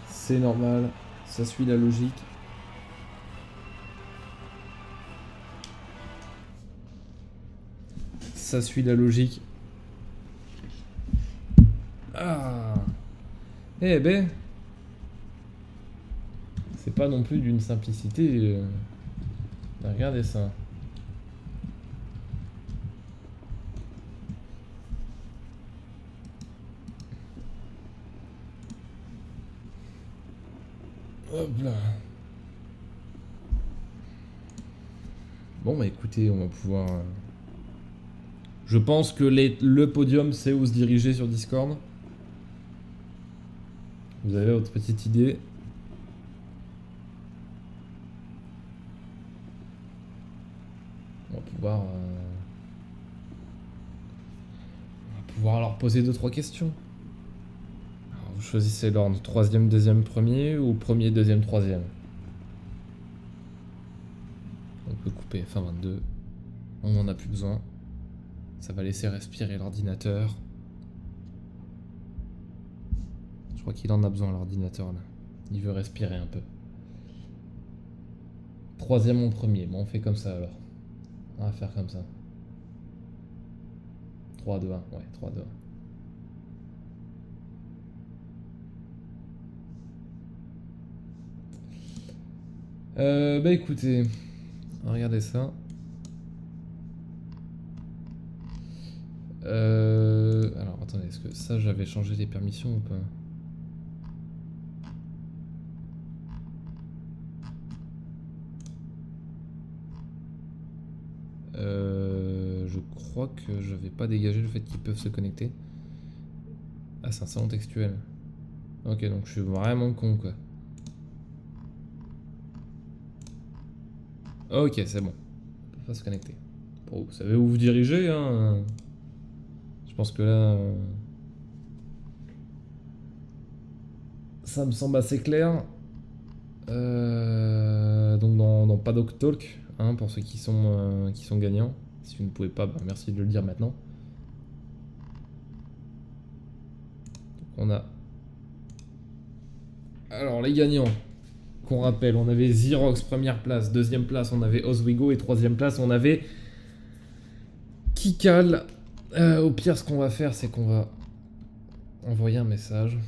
C'est normal, ça suit la logique. Ça suit la logique. Ah. Eh ben. C'est pas non plus d'une simplicité. Regardez ça. Hop là. Bon bah écoutez, on va pouvoir... Je pense que le podium sait où se diriger sur Discord. Vous avez votre petite idée. On va pouvoir leur poser 2-3 questions. Alors, vous choisissez l'ordre 3ème, 2ème, 1er ou 1er, 2ème, 3ème. On peut couper F1-22. On n'en a plus besoin. Ça va laisser respirer l'ordinateur. Je crois qu'il en a besoin l'ordinateur là. Il veut respirer un peu. 3ème en 1er. Bon, on fait comme ça alors. On va faire comme ça. 3, 2, 1. Ouais, 3, 2, 1. Bah écoutez, regardez ça. Alors attendez, est-ce que ça j'avais changé les permissions ou pas? Je crois que je vais pas dégager le fait qu'ils peuvent se connecter. Ah, c'est un salon textuel. Ok, donc je suis vraiment con quoi. Ok, c'est bon. On peut pas se connecter. Bon, vous savez où vous dirigez, hein. Je pense que là... ça me semble assez clair. Donc dans Paddock Talk, hein, pour ceux qui sont gagnants. Si vous ne pouvez pas, bah merci de le dire maintenant. Donc on a... Alors les gagnants, qu'on rappelle, on avait Xerox première place, deuxième place on avait Oswego et troisième place on avait Kikal. Au pire ce qu'on va faire c'est qu'on va envoyer un message.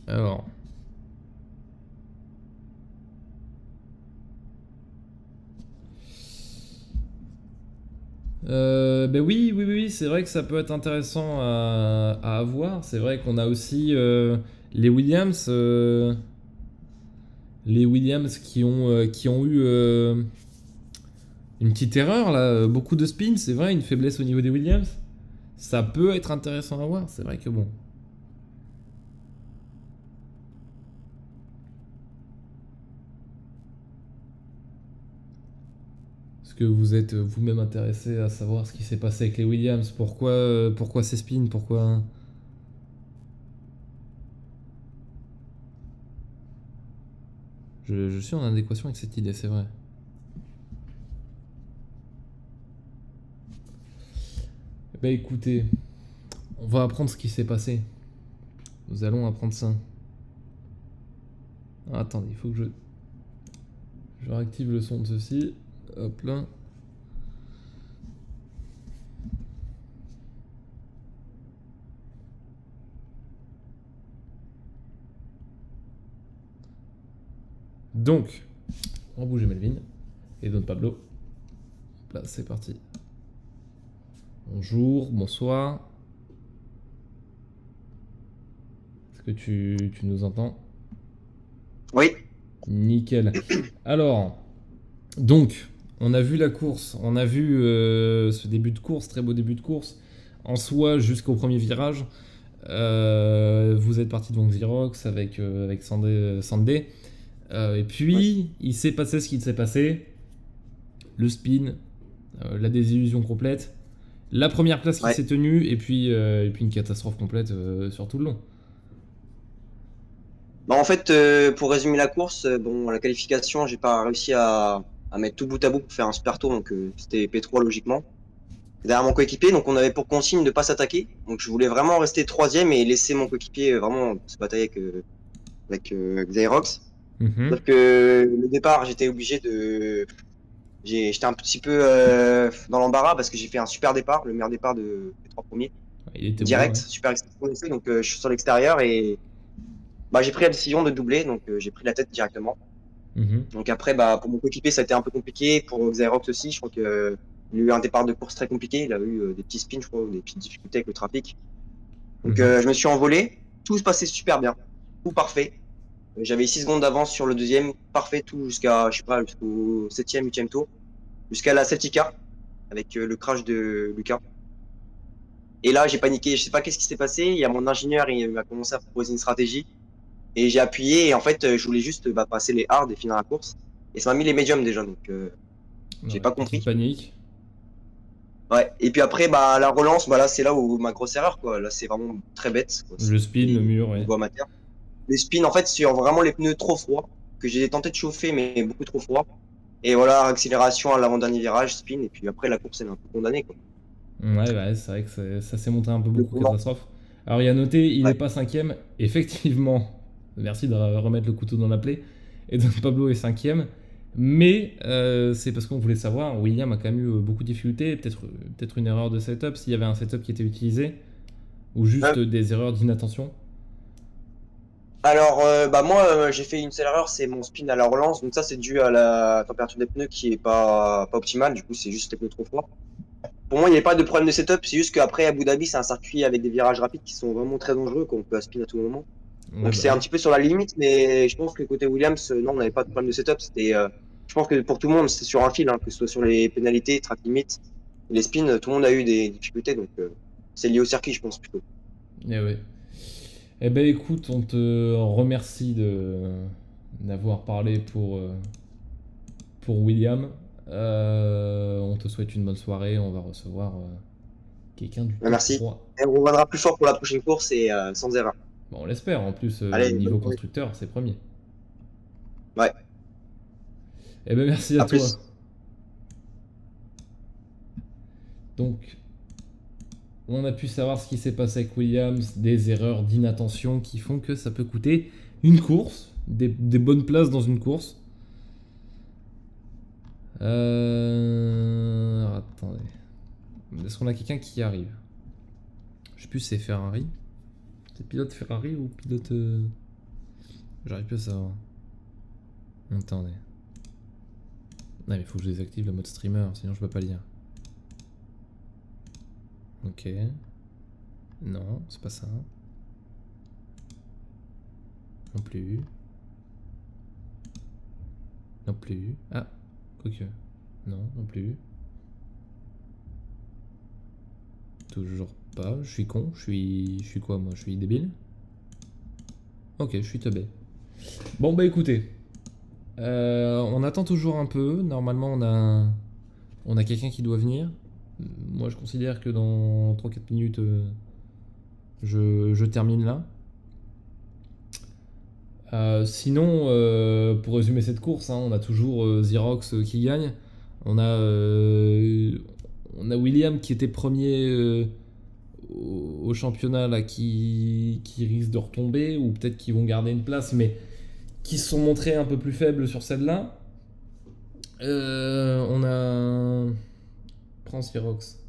Alors... ben oui, c'est vrai que ça peut être intéressant à avoir. C'est vrai qu'on a aussi les Williams. Les Williams qui ont eu une petite erreur là, beaucoup de spin, c'est vrai, une faiblesse au niveau des Williams. Ça peut être intéressant à voir, c'est vrai que bon. Est-ce que vous êtes vous-même intéressé à savoir ce qui s'est passé avec les Williams? Pourquoi ces spins? Pourquoi... Je suis en adéquation avec cette idée, c'est vrai. Bah écoutez, on va apprendre ce qui s'est passé. Nous allons apprendre ça. Ah, attendez, il faut que je réactive le son de ceci. Hop là. Donc, on va bouger Melvin et Don Pablo. Hop là, c'est parti. Bonjour, bonsoir. Est-ce que tu nous entends? Oui, Nickel. Alors, donc, on a vu la course, on a vu ce début de course, très beau début de course, en soi jusqu'au premier virage. Vous êtes parti donc Xerox avec Sandé. Et puis, il s'est passé ce qu'il s'est passé. Le spin, la désillusion complète, la première place qui ouais. s'est tenue, et puis une catastrophe complète sur tout le long. Bah, en fait, pour résumer la course, bon, la qualification, j'ai pas réussi à mettre tout bout à bout pour faire un super tour, donc c'était P3 logiquement. Derrière mon coéquipier, donc on avait pour consigne de pas s'attaquer. Donc je voulais vraiment rester troisième et laisser mon coéquipier vraiment se batailler avec Xerox. Mhm. Sauf que le départ, j'étais obligé j'étais un petit peu dans l'embarras parce que j'ai fait un super départ, le meilleur départ des trois premiers, Il était beau, direct, ouais. super expressif. Donc je suis sur l'extérieur et bah, j'ai pris la décision de doubler, donc j'ai pris la tête directement. Mhm. Donc après, bah, pour mon coéquipier, ça a été un peu compliqué. Pour Xerox aussi, je crois qu'il a eu un départ de course très compliqué. Il a eu des petits spins, je crois, ou des petites difficultés avec le trafic. Donc Mhm. je me suis envolé. Tout se passait super bien. Tout parfait. J'avais 6 secondes d'avance sur le deuxième. Parfait, tout jusqu'à, je sais pas, jusqu'au septième, huitième tour. Jusqu'à la safety car avec le crash de Lucas. Et là, j'ai paniqué. Je sais pas qu'est-ce qui s'est passé. Il y a mon ingénieur, il m'a commencé à proposer une stratégie. Et j'ai appuyé. Et en fait, je voulais juste bah, passer les hards et finir la course. Et ça m'a mis les médiums déjà. Donc j'ai Ouais, pas petite compris. panique. Ouais. Et puis après, bah, la relance, bah, là, c'est là où ma grosse erreur, quoi. Là, c'est vraiment très bête, quoi. Le spin, le mur, Au ouais. niveau amateur. Les spins, en fait, sur vraiment les pneus trop froids, que j'ai tenté de chauffer, mais beaucoup trop froid. Et voilà, accélération à l'avant-dernier virage, spin. Et puis après, la course, elle est un peu condamnée, quoi. Ouais, c'est vrai que ça s'est montré un peu Le beaucoup tournant. catastrophe. Alors, il y a noté, il n'est Ouais. pas cinquième. Effectivement, merci de remettre le couteau dans la plaie. Et donc Pablo est cinquième. Mais c'est parce qu'on voulait savoir, William a quand même eu beaucoup de difficultés. Peut-être une erreur de setup, s'il y avait un setup qui était utilisé. Ou juste Euh, des erreurs d'inattention. alors, bah, moi, j'ai fait une seule erreur, c'est mon spin à la relance. Donc ça, c'est dû à la température des pneus qui est pas optimale. Du coup, c'est juste les pneus trop froids. Pour moi, il n'y avait pas de problème de setup. C'est juste qu'après, Abu Dhabi, c'est un circuit avec des virages rapides qui sont vraiment très dangereux, qu'on peut spin à tout moment. Ouais, Donc bah c'est un oui. petit peu sur la limite, mais je pense que côté Williams, non, on n'avait pas de problème de setup. Je pense que pour tout le monde, c'est sur un fil, hein, que ce soit sur les pénalités, track limit, les spins, tout le monde a eu des difficultés. Donc c'est lié au circuit, je pense plutôt. Eh ouais. Eh ben écoute, on te remercie d'avoir parlé pour William. On te souhaite une bonne soirée. On va recevoir quelqu'un du top Merci. 3. Et on reviendra plus fort pour la prochaine course et sans erreur. Bon, on l'espère. En plus, Allez, bonne niveau soirée. constructeur, c'est premier. Ouais, Eh ben merci à à toi. plus. Donc, on a pu savoir ce qui s'est passé avec Williams, des erreurs d'inattention qui font que ça peut coûter une course, des bonnes places dans une course. Attendez. Est-ce qu'on a quelqu'un qui arrive? Je sais plus si c'est Ferrari. C'est pilote Ferrari ou pilote. J'arrive plus à savoir. Attendez. Non, mais il faut que je désactive le mode streamer, sinon je peux pas lire. Ok. Non, c'est pas ça. Non plus. Non plus. Ah, quoique. Non, non plus. Toujours pas. Je suis con. Je suis quoi moi? Je suis débile? Ok, je suis teubé. Bon bah écoutez. On attend toujours un peu. Normalement on a quelqu'un qui doit venir. Moi je considère que dans 3-4 minutes je termine là. Sinon, pour résumer cette course, hein, on a toujours Xerox qui gagne. On a, euh, on a William qui était premier au championnat là, qui risque de retomber, ou peut-être qu'ils vont garder une place, mais qui se sont montrés un peu plus faibles sur celle-là. On a... Prends Cyrox.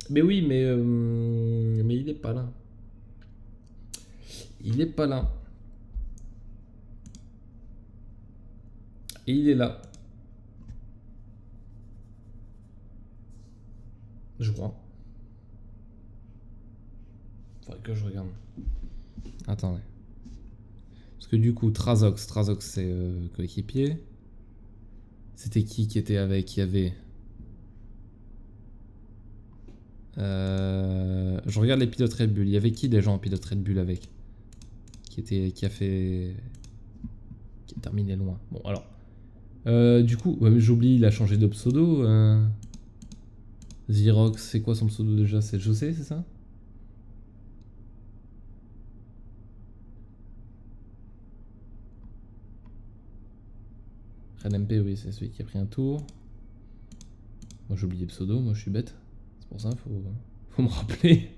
Mais oui, mais il est pas là. Il est pas là. Et il est là. Je crois. Faudrait que je regarde. Attendez. Parce que du coup, Trazox c'est coéquipier. C'était qui était avec? Il y avait... je regarde les pilotes Red Bull. Il y avait qui déjà en pilote Red Bull avec? Qui a terminé loin. Bon, alors. Du coup, ouais, j'oublie, il a changé de pseudo. Xerox, c'est quoi son pseudo déjà? C'est José, c'est ça? Red MP, oui, c'est celui qui a pris un tour. Moi j'ai oublié le pseudo, moi je suis bête. C'est pour ça, faut me rappeler.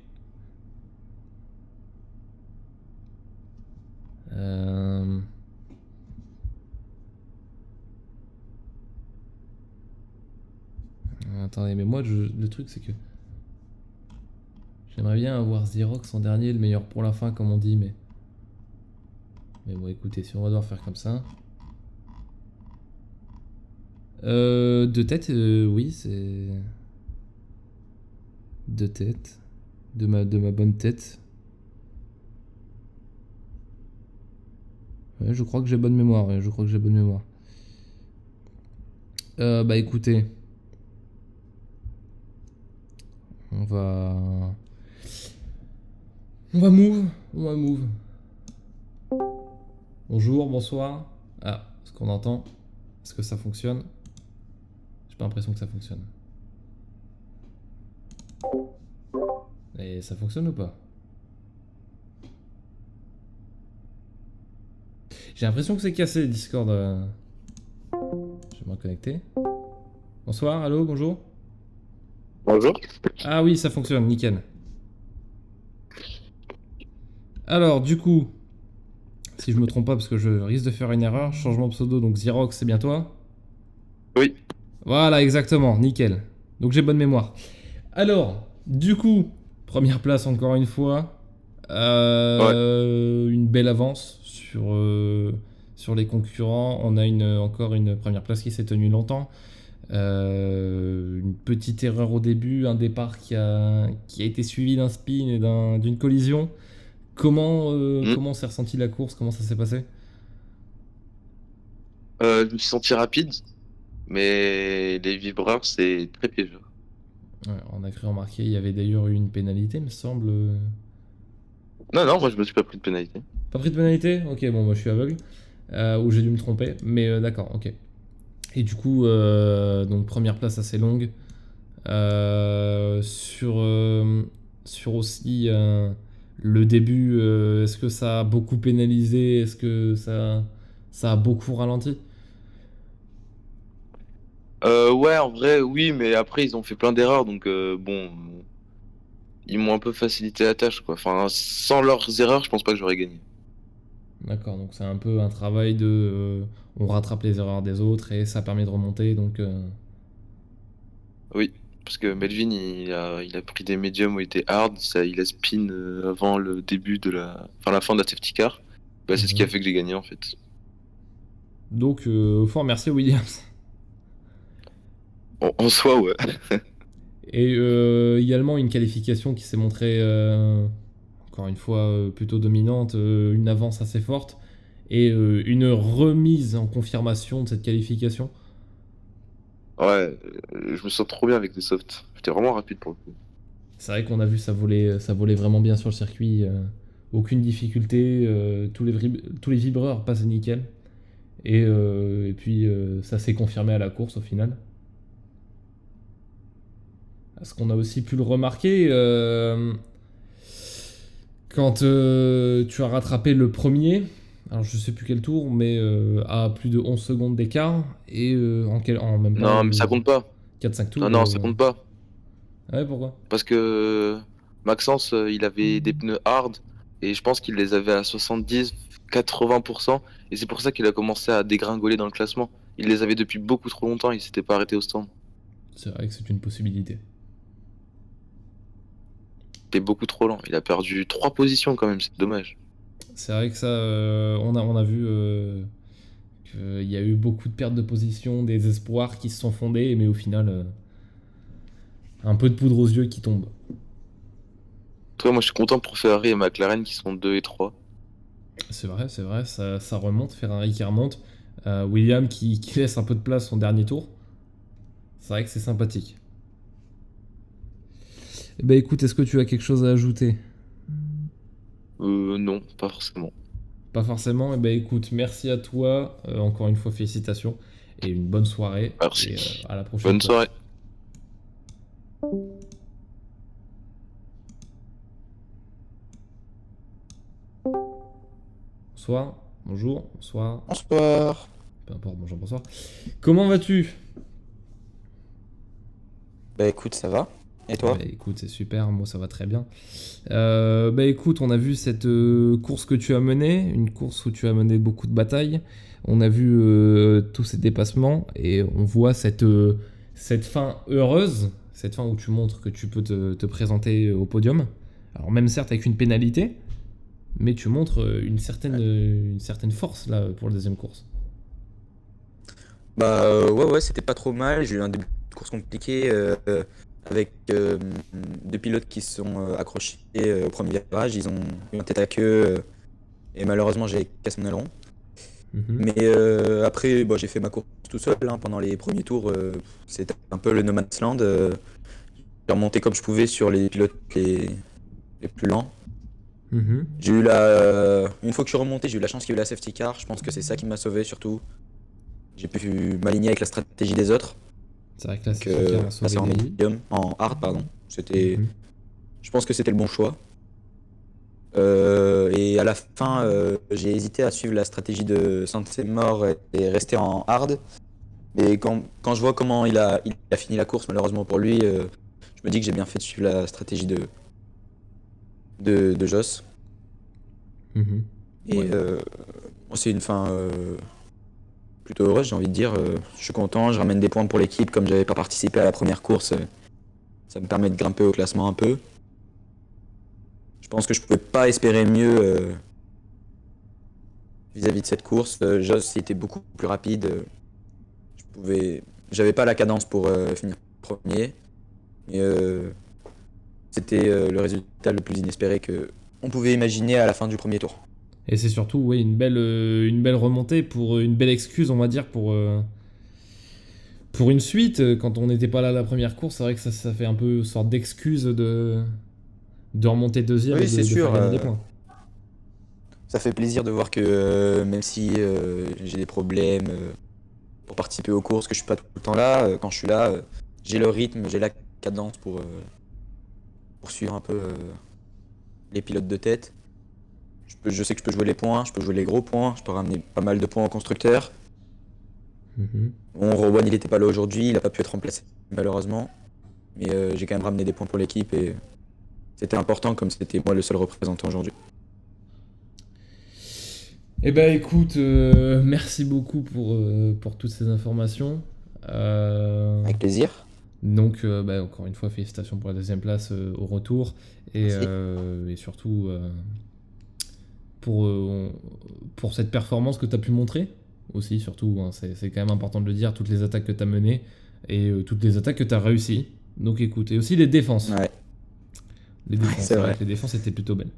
Attendez, mais moi le truc c'est que j'aimerais bien avoir Xerox en dernier, le meilleur pour la fin comme on dit, mais bon écoutez, si on va devoir faire comme ça. De tête, oui, c'est... De tête. De ma bonne tête. Ouais, je crois que j'ai bonne mémoire, ouais, je crois que j'ai bonne mémoire. Bah écoutez. On va move. Bonjour, bonsoir. Ah, ce qu'on entend. Est-ce que ça fonctionne? J'ai pas l'impression que ça fonctionne. Et ça fonctionne ou pas? J'ai l'impression que c'est cassé Discord. Je vais me reconnecter. Bonsoir, allô, bonjour. Bonjour. Ah oui, ça fonctionne, nickel. Alors, du coup, si je me trompe pas, parce que je risque de faire une erreur, changement de pseudo, donc Xerox, c'est bien toi? Oui. Voilà, exactement, nickel. Donc j'ai bonne mémoire. Alors, du coup, première place encore une fois. Ouais. Une belle avance sur les concurrents. On a encore une première place qui s'est tenue longtemps. Une petite erreur au début, un départ qui a été suivi d'un spin et d'une collision. Comment s'est ressentie la course? Comment ça s'est passé? Je me suis senti rapide, mais les vibreurs, c'est très piégeux. Ouais, on a cru remarquer, il y avait d'ailleurs eu une pénalité, me semble. Non, non, moi je me suis pas pris de pénalité. Pas pris de pénalité? Ok, bon, moi je suis aveugle. Ou j'ai dû me tromper, mais d'accord, ok. Et du coup, donc première place assez longue. Sur aussi le début, est-ce que ça a beaucoup pénalisé? Est-ce que ça a beaucoup ralenti? Ouais, en vrai, oui, mais après ils ont fait plein d'erreurs, donc bon, ils m'ont un peu facilité la tâche, quoi. Enfin, sans leurs erreurs, je pense pas que j'aurais gagné. D'accord, donc c'est un peu un travail de... on rattrape les erreurs des autres et ça permet de remonter, donc... Oui, parce que Melvin, il a pris des médiums où il était hard, ça, il a spin avant le début de enfin la fin de la safety car. Bah, c'est ce qui a Mhm. fait que j'ai gagné en fait. Donc, fort merci Williams. En soi, ouais. Et également une qualification qui s'est montrée, encore une fois, plutôt dominante, une avance assez forte, et une remise en confirmation de cette qualification. Ouais, je me sens trop bien avec les softs. J'étais vraiment rapide pour le coup. C'est vrai qu'on a vu ça volait vraiment bien sur le circuit, aucune difficulté, tous les vibreurs passaient nickel. Et puis ça s'est confirmé à la course au final. Ce qu'on a aussi pu le remarquer, quand tu as rattrapé le premier, alors je sais plus quel tour, mais à plus de 11 secondes d'écart, et en même pas Non, mais ça compte pas. 4-5 Non, tours. non, ça compte pas. Ah ouais, pourquoi? Parce que Maxence, il avait des pneus hard et je pense qu'il les avait à 70, 80%. Et c'est pour ça qu'il a commencé à dégringoler dans le classement. il les avait depuis beaucoup trop longtemps, il s'était pas arrêté au stand. C'est vrai que c'est une possibilité. C'était beaucoup trop lent. Il a perdu 3 positions quand même, c'est dommage. C'est vrai que ça, on a vu qu'il y a eu beaucoup de pertes de position, des espoirs qui se sont fondés, mais au final, un peu de poudre aux yeux qui tombe. En tout cas, moi je suis content pour Ferrari et McLaren qui sont 2 et 3. C'est vrai, ça remonte, Ferrari qui remonte, William qui laisse un peu de place son dernier tour. C'est vrai que c'est sympathique. Eh ben écoute, est-ce que tu as quelque chose à ajouter? Non, pas forcément. Pas forcément. Eh ben écoute, merci à toi. Encore une fois, félicitations. Et une bonne soirée. Merci. Et à la prochaine Bonne course. soirée. Bonsoir, bonjour, bonsoir. Bonsoir. Peu importe, bonjour, bonsoir. Comment vas-tu? Bah écoute, ça va. Et toi? Bah écoute, c'est super, moi ça va très bien. Bah écoute, on a vu cette course que tu as menée, une course où tu as mené beaucoup de batailles. On a vu tous ces dépassements et on voit cette fin heureuse, cette fin où tu montres que tu peux te présenter au podium. Alors même certes avec une pénalité, mais tu montres une certaine force là pour la deuxième course. Bah ouais, c'était pas trop mal. J'ai eu un début de course compliqué avec deux pilotes qui se sont accrochés au premier virage. Ils ont eu un tête à queue et malheureusement j'ai cassé mon aileron. Mhm. Mais après, bon, j'ai fait ma course tout seul hein, pendant les premiers tours. C'était un peu le no man's land. J'ai remonté comme je pouvais sur les pilotes les plus lents. Mhm. J'ai eu une fois que je suis remonté, j'ai eu la chance qu'il y ait eu la safety car. Je pense que c'est ça qui m'a sauvé surtout. J'ai pu m'aligner avec la stratégie des autres. C'est vrai que là, Donc, c'est qui a sauvé passer en des vies. medium, en hard, pardon. Mhm. Je pense que c'était le bon choix. Et à la fin, j'ai hésité à suivre la stratégie de Saint-Mort et rester en hard. Et quand je vois comment il a fini la course, malheureusement pour lui, je me dis que j'ai bien fait de suivre la stratégie de Joss. Mhm. Et Ouais. bon, c'est une fin plutôt heureuse, j'ai envie de dire. Je suis content, je ramène des points pour l'équipe. Comme j'avais pas participé à la première course, ça me permet de grimper au classement un peu. Je pense que je pouvais pas espérer mieux vis-à-vis de cette course. Joss était beaucoup plus rapide. J'avais pas la cadence pour finir premier. Mais c'était le résultat le plus inespéré que on pouvait imaginer à la fin du premier tour. Et c'est surtout ouais, une belle remontée, pour une belle excuse, on va dire, pour une suite. Quand on n'était pas là à la première course, c'est vrai que ça fait un peu sorte d'excuse de remonter deuxième et Oui, c'est de faire sûr. gagner des points. Ça fait plaisir de voir que même si j'ai des problèmes pour participer aux courses, que je suis pas tout le temps là, quand je suis là, j'ai le rythme, j'ai la cadence pour suivre un peu les pilotes de tête. Je sais que je peux jouer les points, je peux jouer les gros points, je peux ramener pas mal de points au constructeur. Mhm. Bon, Rowan il était pas là aujourd'hui, il a pas pu être remplacé malheureusement, mais j'ai quand même ramené des points pour l'équipe et c'était important comme c'était moi le seul représentant aujourd'hui. Eh ben écoute, merci beaucoup pour toutes ces informations. Avec plaisir. Donc, bah, encore une fois, félicitations pour la deuxième place au retour. Merci. Et surtout pour, euh, pour cette performance que tu as pu montrer aussi, surtout. Hein, c'est quand même important de le dire, toutes les attaques que tu as menées et toutes les attaques que tu as réussies. Donc, écoute, et aussi les défenses. Ouais. Les défenses, c'est c'est vrai vrai. que les défenses étaient plutôt belles.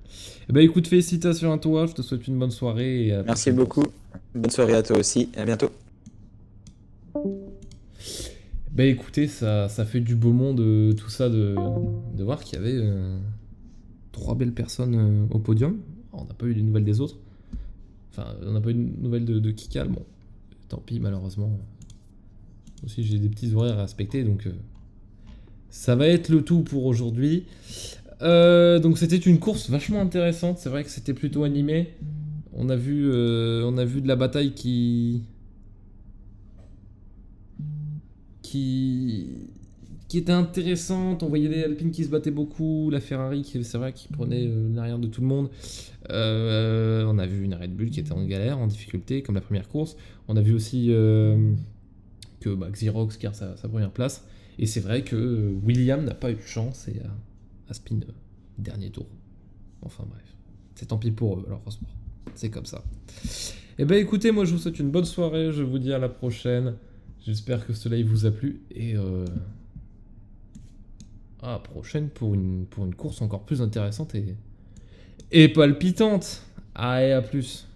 Eh ben, écoute, félicitations à toi, je te souhaite une bonne soirée. Et à la Merci prochaine beaucoup. course. Bonne soirée à toi aussi. À bientôt. Bah écoutez, ça fait du beau monde tout ça de voir qu'il y avait 3 belles personnes au podium. Alors, on n'a pas eu des nouvelles des autres. Enfin, on n'a pas eu de nouvelles de Kikal. Bon, tant pis, malheureusement. Aussi, j'ai des petits horaires à respecter, donc ça va être le tout pour aujourd'hui. Donc c'était une course vachement intéressante. C'est vrai que c'était plutôt animé. On a vu de la bataille qui qui était intéressante. On voyait les Alpines qui se battaient beaucoup, la Ferrari qui, c'est vrai, qui prenait l'arrière de tout le monde. On a vu une Red Bull qui était en galère, en difficulté, comme la première course. On a vu aussi que Xerox garde sa première place. Et c'est vrai que William n'a pas eu de chance et a spin dernier tour. Enfin bref, c'est tant pis pour eux, malheureusement. C'est comme ça. Et ben écoutez, moi je vous souhaite une bonne soirée, je vous dis à la prochaine. J'espère que ce live vous a plu et à la prochaine pour une course encore plus intéressante et palpitante. Allez, à plus.